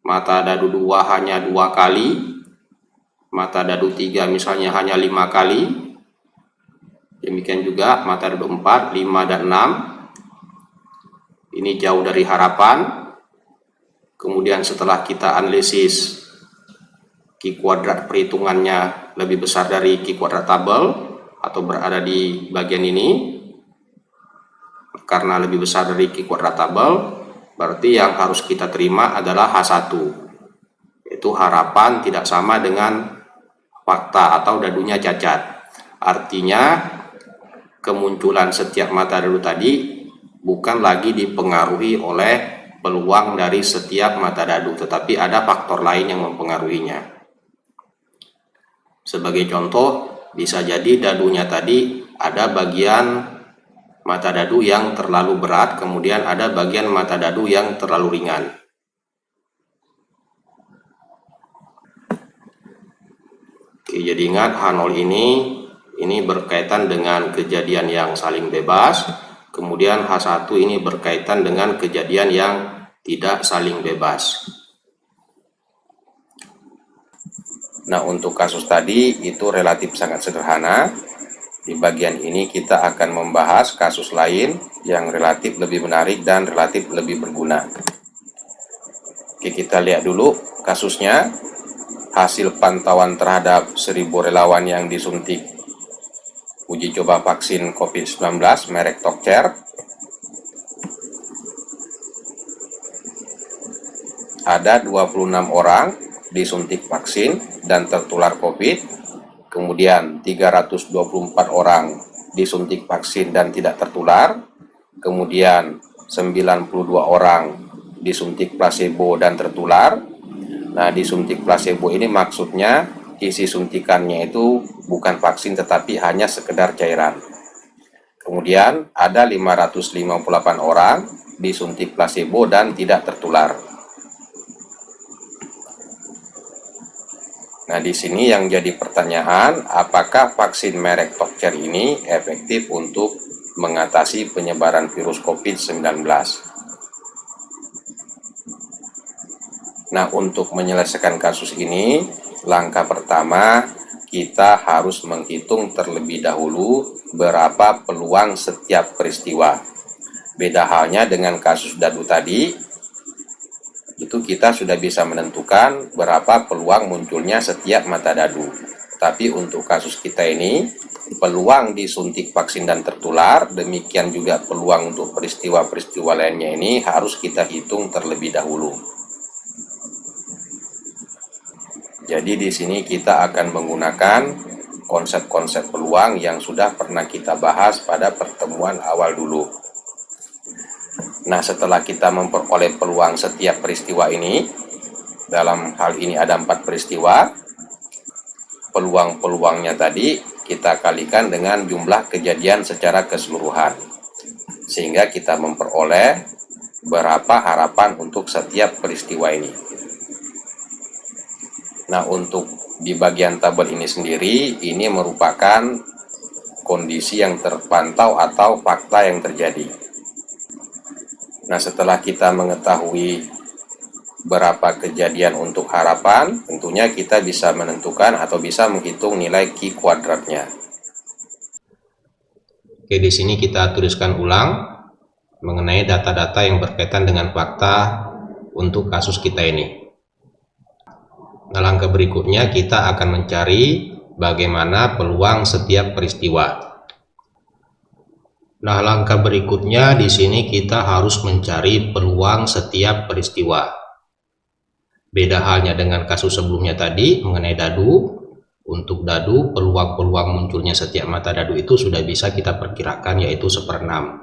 mata dadu 2 hanya 2 kali, mata dadu 3 misalnya hanya 5 kali, demikian juga mata dadu 4, 5, dan 6, ini jauh dari harapan. Kemudian setelah kita analisis Q kuadrat perhitungannya lebih besar dari Q kuadrat tabel atau berada di bagian ini, karena lebih besar dari Q kuadrat tabel, berarti yang harus kita terima adalah H1, yaitu harapan tidak sama dengan fakta atau dadunya cacat. Artinya kemunculan setiap mata dadu tadi bukan lagi dipengaruhi oleh peluang dari setiap mata dadu, tetapi ada faktor lain yang mempengaruhinya. Sebagai contoh, bisa jadi dadunya tadi ada bagian mata dadu yang terlalu berat, kemudian ada bagian mata dadu yang terlalu ringan. Oke, jadi ingat H0 ini berkaitan dengan kejadian yang saling bebas, kemudian H1 ini berkaitan dengan kejadian yang tidak saling bebas. Nah, untuk kasus tadi itu relatif sangat sederhana. Di bagian ini kita akan membahas kasus lain yang relatif lebih menarik dan relatif lebih berguna. Oke, kita lihat dulu kasusnya. Hasil pantauan terhadap 1.000 relawan yang disuntik uji coba vaksin COVID-19 merek Tokcer. Ada 26 orang disuntik vaksin dan tertular COVID. Kemudian 324 orang disuntik vaksin dan tidak tertular. Kemudian 92 orang disuntik placebo dan tertular. Nah, disuntik placebo ini maksudnya isi suntikannya itu bukan vaksin tetapi hanya sekedar cairan. Kemudian ada 558 orang disuntik placebo dan tidak tertular. Nah, di sini yang jadi pertanyaan, apakah vaksin merek Tokcer ini efektif untuk mengatasi penyebaran virus COVID-19? Nah, untuk menyelesaikan kasus ini, langkah pertama kita harus menghitung terlebih dahulu berapa peluang setiap peristiwa. Beda halnya dengan kasus dadu tadi, itu kita sudah bisa menentukan berapa peluang munculnya setiap mata dadu. Tapi untuk kasus kita ini, peluang disuntik vaksin dan tertular, demikian juga peluang untuk peristiwa-peristiwa lainnya ini harus kita hitung terlebih dahulu. Jadi di sini kita akan menggunakan konsep-konsep peluang yang sudah pernah kita bahas pada pertemuan awal dulu. Nah, setelah kita memperoleh peluang setiap peristiwa ini, dalam hal ini ada 4 peristiwa, peluang-peluangnya tadi kita kalikan dengan jumlah kejadian secara keseluruhan, sehingga kita memperoleh berapa harapan untuk setiap peristiwa ini. Nah, untuk di bagian tabel ini sendiri, ini merupakan kondisi yang terpantau atau fakta yang terjadi. Nah, setelah kita mengetahui berapa kejadian untuk harapan, tentunya kita bisa menentukan atau bisa menghitung nilai Q kuadratnya. Oke, di sini kita tuliskan ulang mengenai data-data yang berkaitan dengan fakta untuk kasus kita ini. Nah, langkah berikutnya kita akan mencari bagaimana peluang setiap peristiwa. Nah, langkah berikutnya di sini kita harus mencari peluang setiap peristiwa. Beda halnya dengan kasus sebelumnya tadi mengenai dadu. Untuk dadu, peluang-peluang munculnya setiap mata dadu itu sudah bisa kita perkirakan, yaitu 1/6.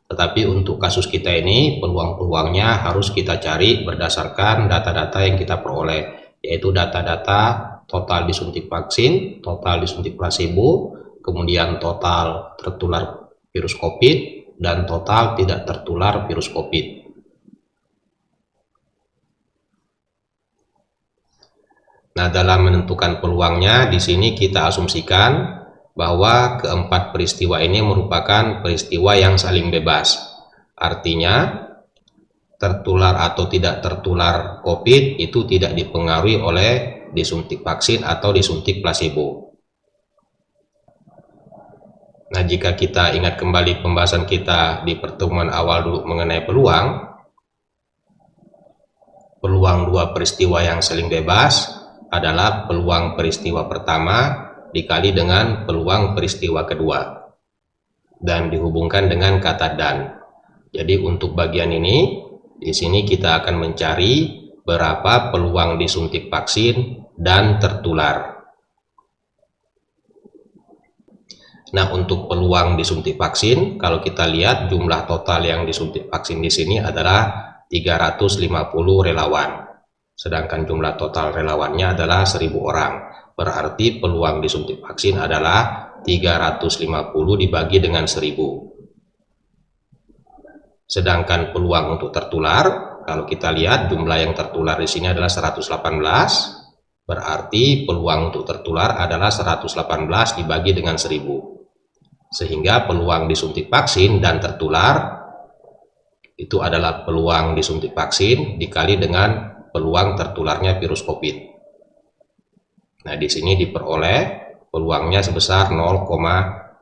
Tetapi untuk kasus kita ini, peluang-peluangnya harus kita cari berdasarkan data-data yang kita peroleh, yaitu data-data total disuntik vaksin, total disuntik placebo, kemudian total tertular virus COVID, dan total tidak tertular virus COVID. Nah, dalam menentukan peluangnya, di sini kita asumsikan bahwa keempat peristiwa ini merupakan peristiwa yang saling bebas. Artinya, tertular atau tidak tertular COVID itu tidak dipengaruhi oleh disuntik vaksin atau disuntik placebo. Nah, jika kita ingat kembali pembahasan kita di pertemuan awal dulu mengenai peluang dua peristiwa yang saling bebas adalah peluang peristiwa pertama dikali dengan peluang peristiwa kedua dan dihubungkan dengan kata dan. Jadi untuk bagian ini, di sini kita akan mencari berapa peluang disuntik vaksin dan tertular. Nah, untuk peluang disuntik vaksin, kalau kita lihat jumlah total yang disuntik vaksin di sini adalah 350 relawan. Sedangkan jumlah total relawannya adalah 1.000 orang. Berarti peluang disuntik vaksin adalah 350 dibagi dengan 1.000. Sedangkan peluang untuk tertular, kalau kita lihat jumlah yang tertular di sini adalah 118. Berarti peluang untuk tertular adalah 118 dibagi dengan 1000. Sehingga peluang disuntik vaksin dan tertular itu adalah peluang disuntik vaksin dikali dengan peluang tertularnya virus COVID. Nah, di sini diperoleh peluangnya sebesar 0,041.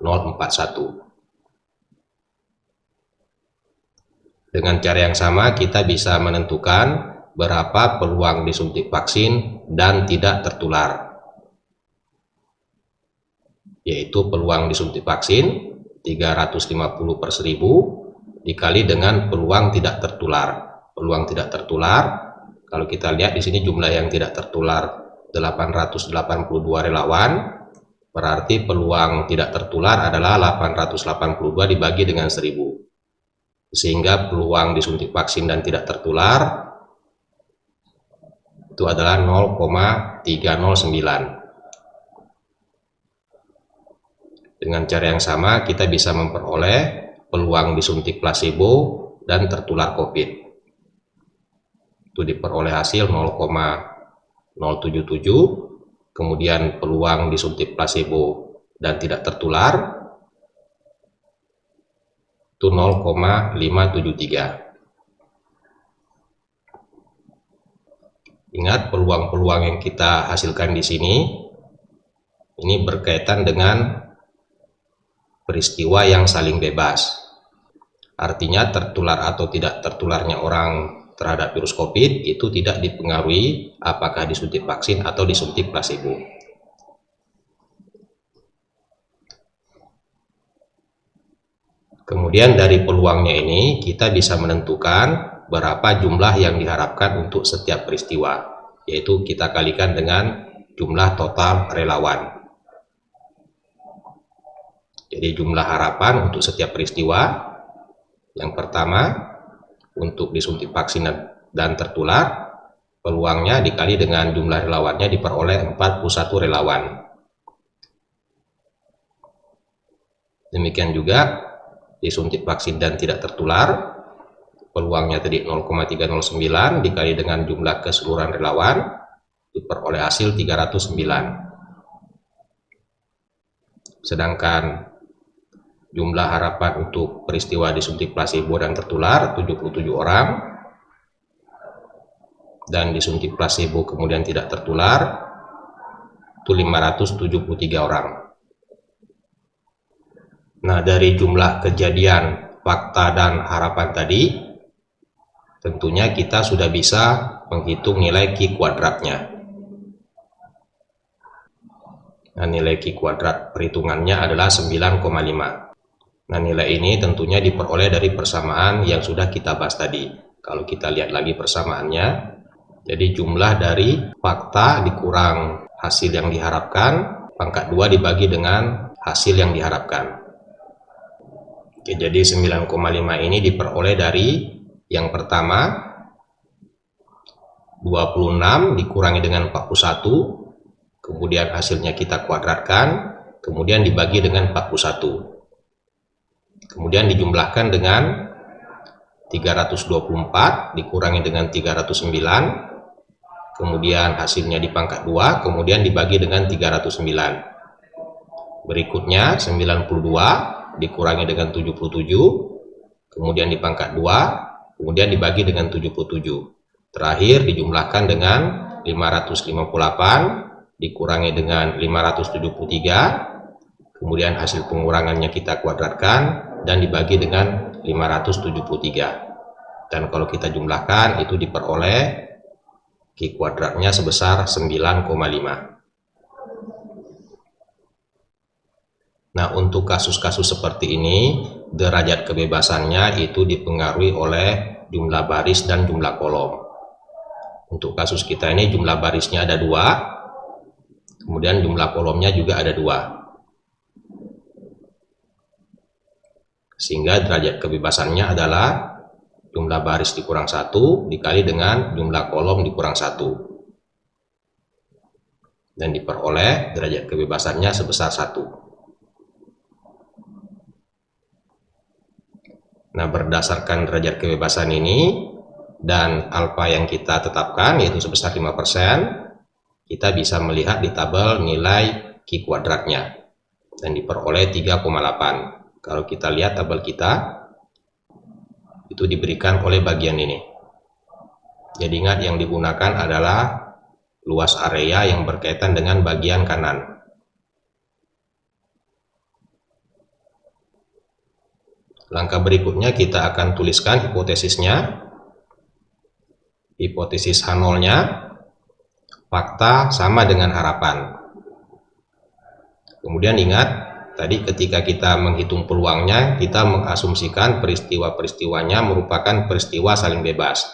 Dengan cara yang sama, kita bisa menentukan berapa peluang disuntik vaksin dan tidak tertular. Yaitu peluang disuntik vaksin 350 per 1000 dikali dengan peluang tidak tertular. Peluang tidak tertular, kalau kita lihat di sini jumlah yang tidak tertular 882 relawan, berarti peluang tidak tertular adalah 882 dibagi dengan 1000. Sehingga peluang disuntik vaksin dan tidak tertular itu adalah 0,309. Dengan cara yang sama, kita bisa memperoleh peluang disuntik placebo dan tertular COVID. Itu diperoleh hasil 0,077, kemudian peluang disuntik placebo dan tidak tertular itu 0,573. Ingat, peluang-peluang yang kita hasilkan di sini ini berkaitan dengan peristiwa yang saling bebas. Artinya tertular atau tidak tertularnya orang terhadap virus COVID itu tidak dipengaruhi apakah disuntik vaksin atau disuntik placebo. Kemudian dari peluangnya ini kita bisa menentukan berapa jumlah yang diharapkan untuk setiap peristiwa, yaitu kita kalikan dengan jumlah total relawan. Jadi jumlah harapan untuk setiap peristiwa, yang pertama untuk disuntik vaksin dan tertular, peluangnya dikali dengan jumlah relawannya diperoleh 41 relawan. Demikian juga disuntik vaksin dan tidak tertular, peluangnya tadi 0,309 dikali dengan jumlah keseluruhan relawan diperoleh hasil 309. Sedangkan jumlah harapan untuk peristiwa disuntik placebo dan tertular 77 orang, dan disuntik placebo kemudian tidak tertular itu 573 orang. Nah, dari jumlah kejadian, fakta, dan harapan tadi, tentunya kita sudah bisa menghitung nilai Q kuadratnya. Nah, nilai Q kuadrat perhitungannya adalah 9,5. Nah, nilai ini tentunya diperoleh dari persamaan yang sudah kita bahas tadi. Kalau kita lihat lagi persamaannya, jadi jumlah dari fakta dikurang hasil yang diharapkan, pangkat 2 dibagi dengan hasil yang diharapkan. Oke, jadi 9,5 ini diperoleh dari yang pertama 26 dikurangi dengan 41, kemudian hasilnya kita kuadratkan, kemudian dibagi dengan 41. Kemudian dijumlahkan dengan 324 dikurangi dengan 309, kemudian hasilnya dipangkat 2, kemudian dibagi dengan 309. Berikutnya 92 dikurangi dengan 77, kemudian dipangkat 2, kemudian dibagi dengan 77. Terakhir dijumlahkan dengan 558 dikurangi dengan 573, kemudian hasil pengurangannya kita kuadratkan dan dibagi dengan 573. Dan kalau kita jumlahkan itu diperoleh Q kuadratnya sebesar 9,5. Nah, untuk kasus-kasus seperti ini, derajat kebebasannya itu dipengaruhi oleh jumlah baris dan jumlah kolom. Untuk kasus kita ini jumlah barisnya ada 2, kemudian jumlah kolomnya juga ada 2. Sehingga derajat kebebasannya adalah jumlah baris dikurang 1 dikali dengan jumlah kolom dikurang 1. Dan diperoleh derajat kebebasannya sebesar 1. Nah, berdasarkan derajat kebebasan ini dan alfa yang kita tetapkan yaitu sebesar 5%, kita bisa melihat di tabel nilai Q kuadratnya dan diperoleh 3,8. Kalau kita lihat tabel kita, itu diberikan oleh bagian ini. Jadi ingat, yang digunakan adalah luas area yang berkaitan dengan bagian kanan. Langkah berikutnya kita akan tuliskan hipotesisnya. Hipotesis H0-nya, fakta sama dengan harapan. Kemudian ingat, tadi ketika kita menghitung peluangnya, kita mengasumsikan peristiwa-peristiwanya merupakan peristiwa saling bebas.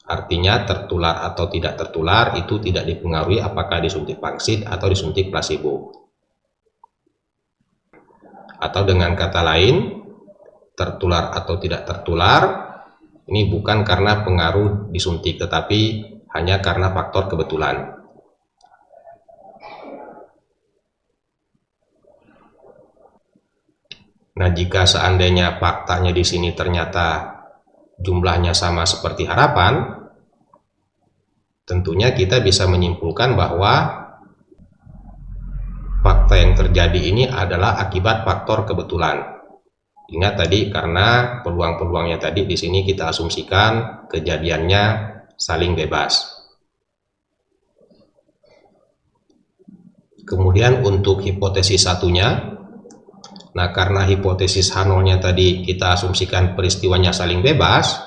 Artinya tertular atau tidak tertular itu tidak dipengaruhi apakah disuntik vaksin atau disuntik plasebo. Atau dengan kata lain, tertular atau tidak tertular ini bukan karena pengaruh disuntik, tetapi hanya karena faktor kebetulan. Nah, jika seandainya faktanya di sini ternyata jumlahnya sama seperti harapan, tentunya kita bisa menyimpulkan bahwa fakta yang terjadi ini adalah akibat faktor kebetulan. Ingat tadi, karena peluang-peluangnya tadi di sini kita asumsikan kejadiannya saling bebas. Kemudian untuk hipotesis satunya, nah karena hipotesis H0-nya tadi kita asumsikan peristiwanya saling bebas,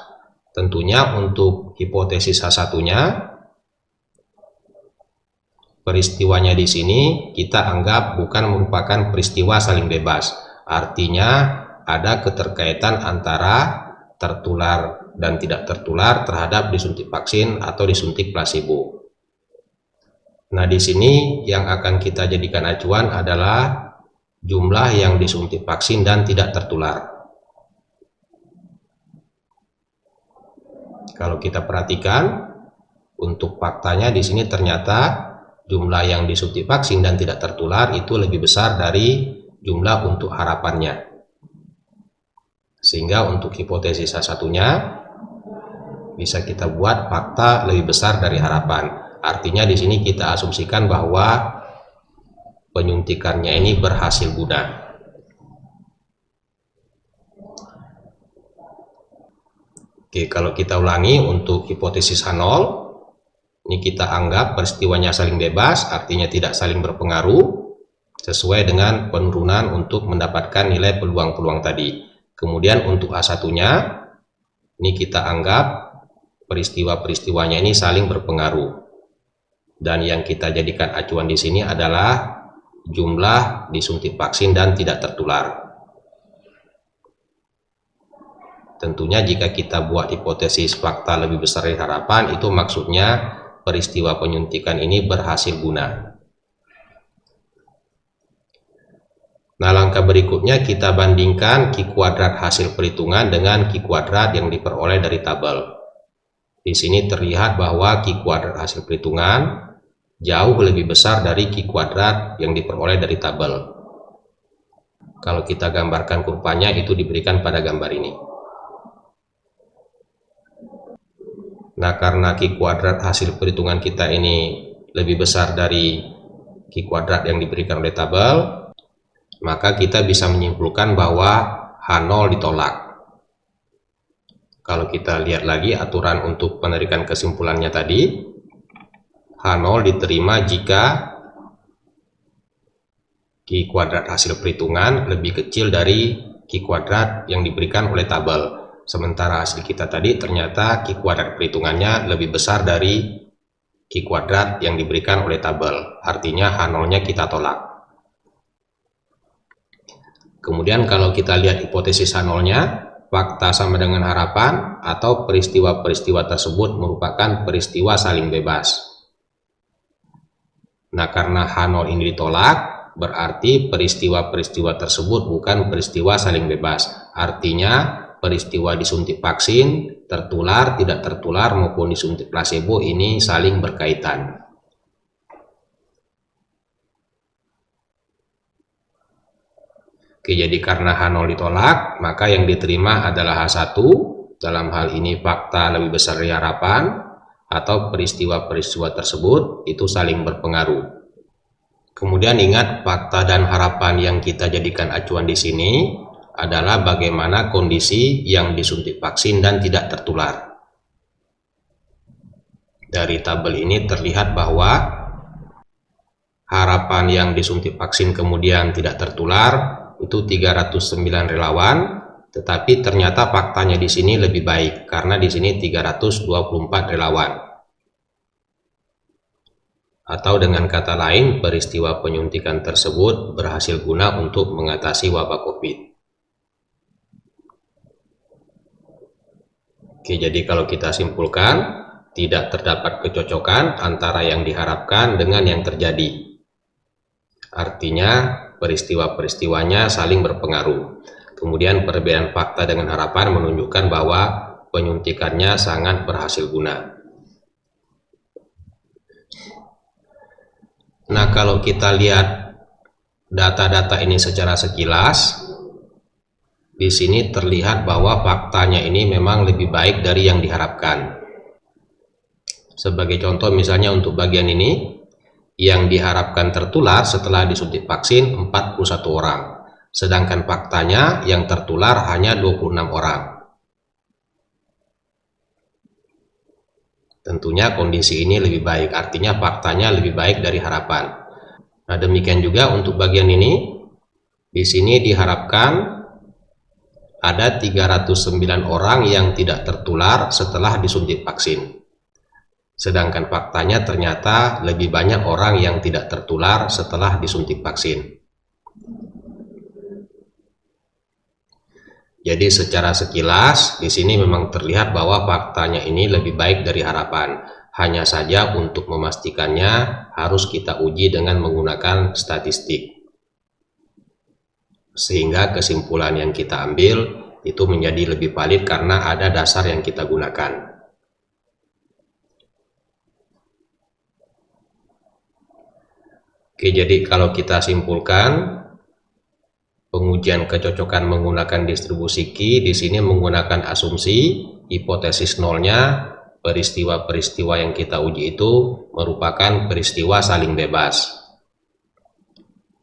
tentunya untuk hipotesis H1-nya, peristiwanya di sini kita anggap bukan merupakan peristiwa saling bebas. Artinya ada keterkaitan antara tertular dan tidak tertular terhadap disuntik vaksin atau disuntik plasebo. Nah, di sini yang akan kita jadikan acuan adalah jumlah yang disuntik vaksin dan tidak tertular. Kalau kita perhatikan, untuk faktanya di sini ternyata jumlah yang disuntik vaksin dan tidak tertular itu lebih besar dari jumlah untuk harapannya. Sehingga untuk hipotesis satunya bisa kita buat fakta lebih besar dari harapan. Artinya di sini kita asumsikan bahwa penyuntikannya ini berhasil guna. Oke, kalau kita ulangi untuk hipotesis H0, ini kita anggap peristiwanya saling bebas, artinya tidak saling berpengaruh, sesuai dengan penurunan untuk mendapatkan nilai peluang-peluang tadi. Kemudian untuk A1-nya, ini kita anggap peristiwa-peristiwanya ini saling berpengaruh. Dan yang kita jadikan acuan di sini adalah jumlah disuntik vaksin dan tidak tertular. Tentunya jika kita buat hipotesis fakta lebih besar dari harapan, itu maksudnya peristiwa penyuntikan ini berhasil guna. Nah, langkah berikutnya kita bandingkan Q kuadrat hasil perhitungan dengan Q kuadrat yang diperoleh dari tabel. Di sini terlihat bahwa Q kuadrat hasil perhitungan jauh lebih besar dari Q kuadrat yang diperoleh dari tabel. Kalau kita gambarkan kurvanya, itu diberikan pada gambar ini. Nah, karena Q kuadrat hasil perhitungan kita ini lebih besar dari Q kuadrat yang diberikan oleh tabel, maka kita bisa menyimpulkan bahwa H0 ditolak. Kalau kita lihat lagi aturan untuk penarikan kesimpulannya tadi, H0 diterima jika Q kuadrat hasil perhitungan lebih kecil dari Q kuadrat yang diberikan oleh tabel. Sementara hasil kita tadi ternyata Q kuadrat perhitungannya lebih besar dari Q kuadrat yang diberikan oleh tabel. Artinya H0-nya kita tolak. Kemudian kalau kita lihat hipotesis H0-nya, fakta sama dengan harapan atau peristiwa-peristiwa tersebut merupakan peristiwa saling bebas. Nah, karena H0 ini ditolak, berarti peristiwa-peristiwa tersebut bukan peristiwa saling bebas. Artinya peristiwa disuntik vaksin, tertular, tidak tertular maupun disuntik plasebo ini saling berkaitan. Oke, jadi karena H0 ditolak, maka yang diterima adalah H1, dalam hal ini fakta lebih besar dari harapan. atau peristiwa-peristiwa tersebut itu saling berpengaruh. Kemudian ingat, fakta dan harapan yang kita jadikan acuan di sini adalah bagaimana kondisi yang disuntik vaksin dan tidak tertular. Dari tabel ini terlihat bahwa harapan yang disuntik vaksin kemudian tidak tertular itu 309 relawan, tetapi ternyata faktanya di sini lebih baik karena di sini 324 relawan. Atau dengan kata lain, peristiwa penyuntikan tersebut berhasil guna untuk mengatasi wabah COVID. Oke, jadi kalau kita simpulkan, tidak terdapat kecocokan antara yang diharapkan dengan yang terjadi. Artinya, peristiwa-peristiwanya saling berpengaruh. Kemudian perbedaan fakta dengan harapan menunjukkan bahwa penyuntikannya sangat berhasil guna. Nah, kalau kita lihat data-data ini secara sekilas, di sini terlihat bahwa faktanya ini memang lebih baik dari yang diharapkan. Sebagai contoh misalnya untuk bagian ini, yang diharapkan tertular setelah disuntik vaksin 41 orang, sedangkan faktanya yang tertular hanya 26 orang. Tentunya kondisi ini lebih baik, artinya faktanya lebih baik dari harapan. Nah, demikian juga untuk bagian ini, di sini diharapkan ada 309 orang yang tidak tertular setelah disuntik vaksin. Sedangkan faktanya ternyata lebih banyak orang yang tidak tertular setelah disuntik vaksin. Jadi secara sekilas di sini memang terlihat bahwa faktanya ini lebih baik dari harapan. Hanya saja untuk memastikannya harus kita uji dengan menggunakan statistik. Sehingga kesimpulan yang kita ambil itu menjadi lebih valid karena ada dasar yang kita gunakan. Oke, jadi kalau kita simpulkan, pengujian kecocokan menggunakan distribusi Ki di sini menggunakan asumsi hipotesis nolnya, peristiwa-peristiwa yang kita uji itu merupakan peristiwa saling bebas.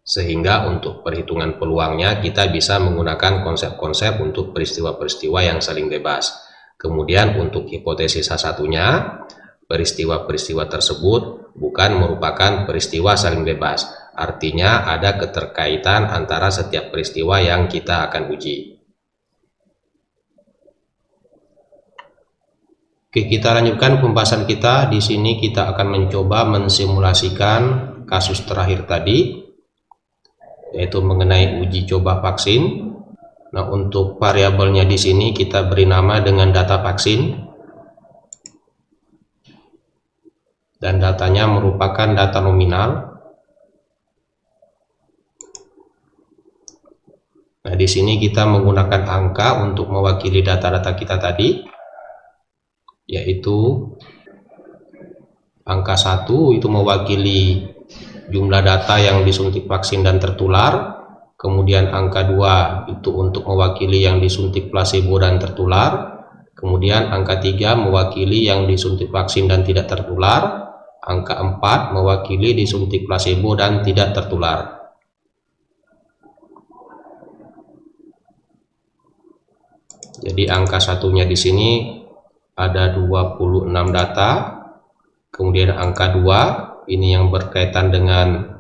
Sehingga untuk perhitungan peluangnya kita bisa menggunakan konsep-konsep untuk peristiwa-peristiwa yang saling bebas. Kemudian untuk hipotesis satunya, peristiwa-peristiwa tersebut bukan merupakan peristiwa saling bebas. Artinya ada keterkaitan antara setiap peristiwa yang kita akan uji. Oke, kita lanjutkan pembahasan kita. Di sini kita akan mencoba mensimulasikan kasus terakhir tadi, yaitu mengenai uji coba vaksin. Nah, untuk variabelnya di sini kita beri nama dengan data vaksin. Dan datanya merupakan data nominal. Nah, di sini kita menggunakan angka untuk mewakili data-data kita tadi, yaitu angka 1 itu mewakili jumlah data yang disuntik vaksin dan tertular, kemudian angka 2 itu untuk mewakili yang disuntik plasebo dan tertular, kemudian angka 3 mewakili yang disuntik vaksin dan tidak tertular, angka 4 mewakili disuntik plasebo dan tidak tertular. Jadi angka satunya di sini ada 26 data, kemudian angka 2 ini yang berkaitan dengan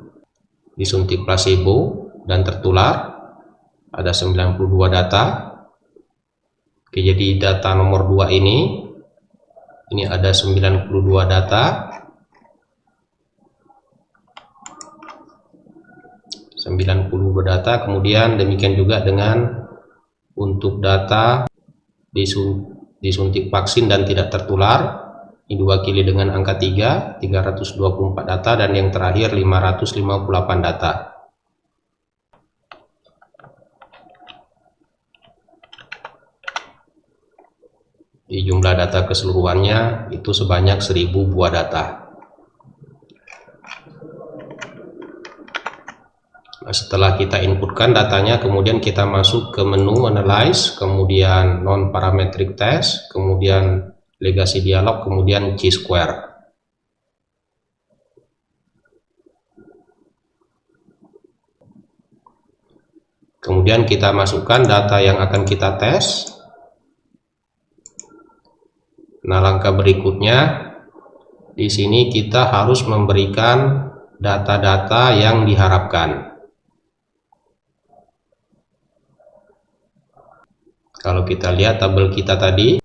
disuntik plasebo dan tertular, ada 92 data. Oke, jadi data nomor 2 ini ada 92 data. 92 data, kemudian demikian juga dengan untuk data disuntik vaksin dan tidak tertular, ini diwakili dengan angka 3, 324 data, dan yang terakhir 558 data. Di jumlah data keseluruhannya itu sebanyak 1000 buah data. Nah, setelah kita inputkan datanya, kemudian kita masuk ke menu analyze, kemudian non parametric test, kemudian legasi dialog, kemudian chi-square. Kemudian kita masukkan data yang akan kita tes. Nah, langkah berikutnya di sini kita harus memberikan data-data yang diharapkan. Kalau kita lihat tabel kita tadi,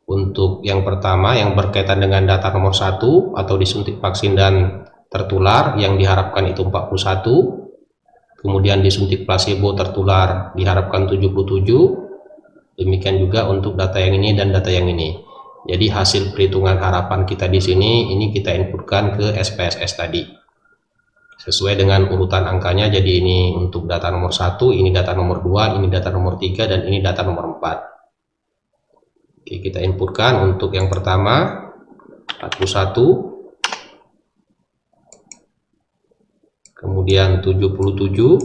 untuk yang pertama yang berkaitan dengan data nomor 1 atau disuntik vaksin dan tertular, yang diharapkan itu 41. Kemudian disuntik placebo tertular diharapkan 77. Demikian juga untuk data yang ini dan data yang ini. Jadi hasil perhitungan harapan kita di sini ini kita inputkan ke SPSS tadi. Sesuai dengan urutan angkanya, jadi ini untuk data nomor 1, ini data nomor 2, ini data nomor 3, dan ini data nomor 4. Oke, kita inputkan untuk yang pertama 41. Kemudian 77,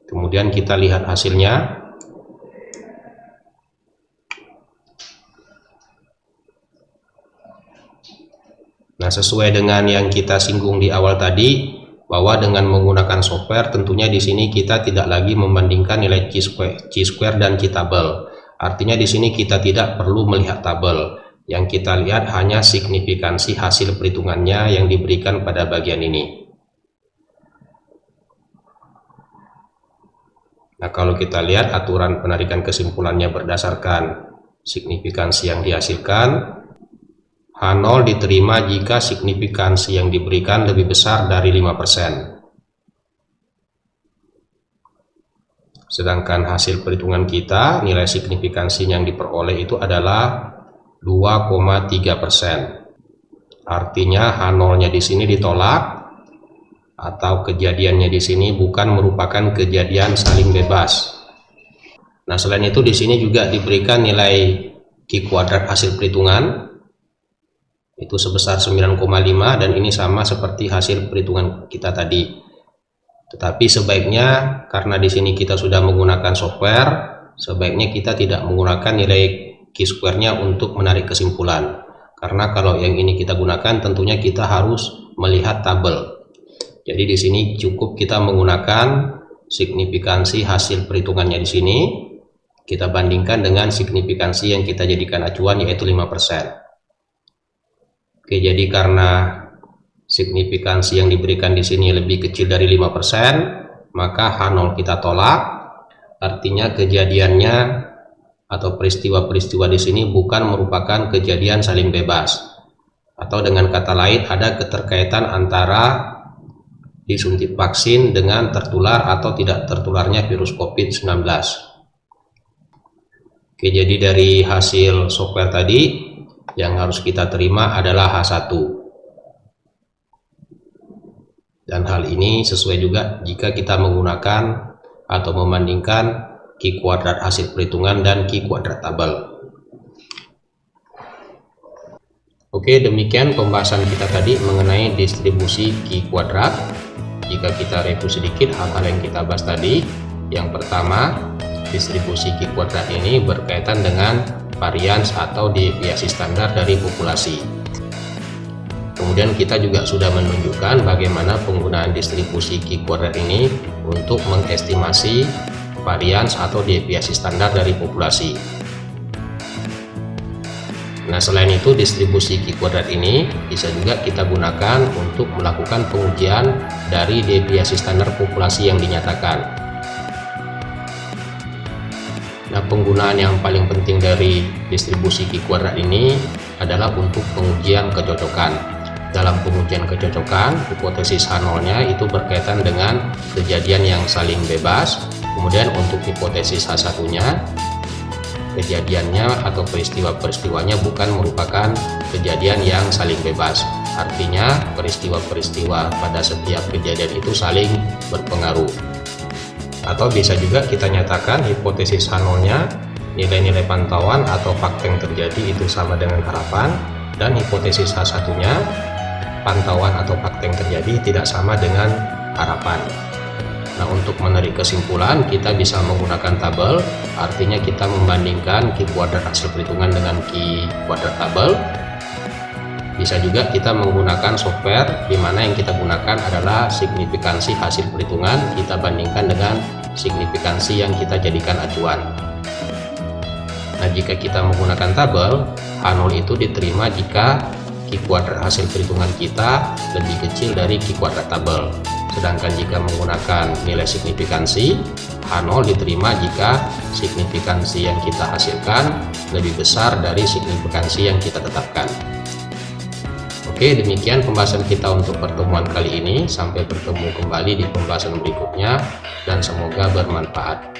kemudian kita lihat hasilnya. Nah, sesuai dengan yang kita singgung di awal tadi, bahwa dengan menggunakan software tentunya di sini kita tidak lagi membandingkan nilai chi-square dan chi-table. Artinya di sini kita tidak perlu melihat tabel. Yang kita lihat hanya signifikansi hasil perhitungannya yang diberikan pada bagian ini. Nah, kalau kita lihat aturan penarikan kesimpulannya berdasarkan signifikansi yang dihasilkan, H0 diterima jika signifikansi yang diberikan lebih besar dari 5%. Sedangkan hasil perhitungan kita, nilai signifikansi yang diperoleh itu adalah 2,3%. Artinya H0-nya di sini ditolak, atau kejadiannya di sini bukan merupakan kejadian saling bebas. Nah, selain itu di sini juga diberikan nilai Q kuadrat hasil perhitungan itu sebesar 9,5, dan ini sama seperti hasil perhitungan kita tadi. Tetapi sebaiknya karena di sini kita sudah menggunakan software, sebaiknya kita tidak menggunakan nilai Q-square-nya untuk menarik kesimpulan. Karena kalau yang ini kita gunakan tentunya kita harus melihat tabel. Jadi di sini cukup kita menggunakan signifikansi hasil perhitungannya di sini, kita bandingkan dengan signifikansi yang kita jadikan acuan, yaitu 5%. Oke, jadi karena signifikansi yang diberikan di sini lebih kecil dari 5%, maka H0 kita tolak. Artinya kejadiannya atau peristiwa-peristiwa di sini bukan merupakan kejadian saling bebas. Atau dengan kata lain, ada keterkaitan antara disuntik vaksin dengan tertular atau tidak tertularnya virus COVID-19. Oke, jadi dari hasil software tadi, yang harus kita terima adalah H1. Dan hal ini sesuai juga jika kita menggunakan atau membandingkan Q kuadrat hasil perhitungan dan Q kuadrat tabel. Oke, demikian pembahasan kita tadi mengenai distribusi Q kuadrat. Jika kita review sedikit hal-hal yang kita bahas tadi, yang pertama, distribusi Q kuadrat ini berkaitan dengan varians atau deviasi standar dari populasi. Kemudian kita juga sudah menunjukkan bagaimana penggunaan distribusi Q kuadrat ini untuk mengestimasi varians atau deviasi standar dari populasi. Nah, selain itu distribusi Q kuadrat ini bisa juga kita gunakan untuk melakukan pengujian dari deviasi standar populasi yang dinyatakan. Nah, penggunaan yang paling penting dari distribusi Q kuadrat ini adalah untuk pengujian kecocokan. Dalam pengujian kecocokan, hipotesis H0-nya itu berkaitan dengan kejadian yang saling bebas. Kemudian untuk hipotesis H1-nya, kejadiannya atau peristiwa-peristiwanya bukan merupakan kejadian yang saling bebas. Artinya peristiwa-peristiwa pada setiap kejadian itu saling berpengaruh. Atau bisa juga kita nyatakan hipotesis H0-nya, nilai-nilai pantauan atau fakta yang terjadi itu sama dengan harapan, Dan hipotesis salah satunya, pantauan atau praktek yang terjadi tidak sama dengan harapan. Nah, untuk menarik kesimpulan, kita bisa menggunakan tabel, artinya kita membandingkan Q kuadrat hasil perhitungan dengan Q kuadrat tabel. Bisa juga kita menggunakan software, di mana yang kita gunakan adalah signifikansi hasil perhitungan, kita bandingkan dengan signifikansi yang kita jadikan acuan. Nah, jika kita menggunakan tabel, H0 itu diterima jika Q kuadrat hasil perhitungan kita lebih kecil dari Q kuadrat tabel. Sedangkan jika menggunakan nilai signifikansi, H0 diterima jika signifikansi yang kita hasilkan lebih besar dari signifikansi yang kita tetapkan. Oke, demikian pembahasan kita untuk pertemuan kali ini. Sampai bertemu kembali di pembahasan berikutnya dan semoga bermanfaat.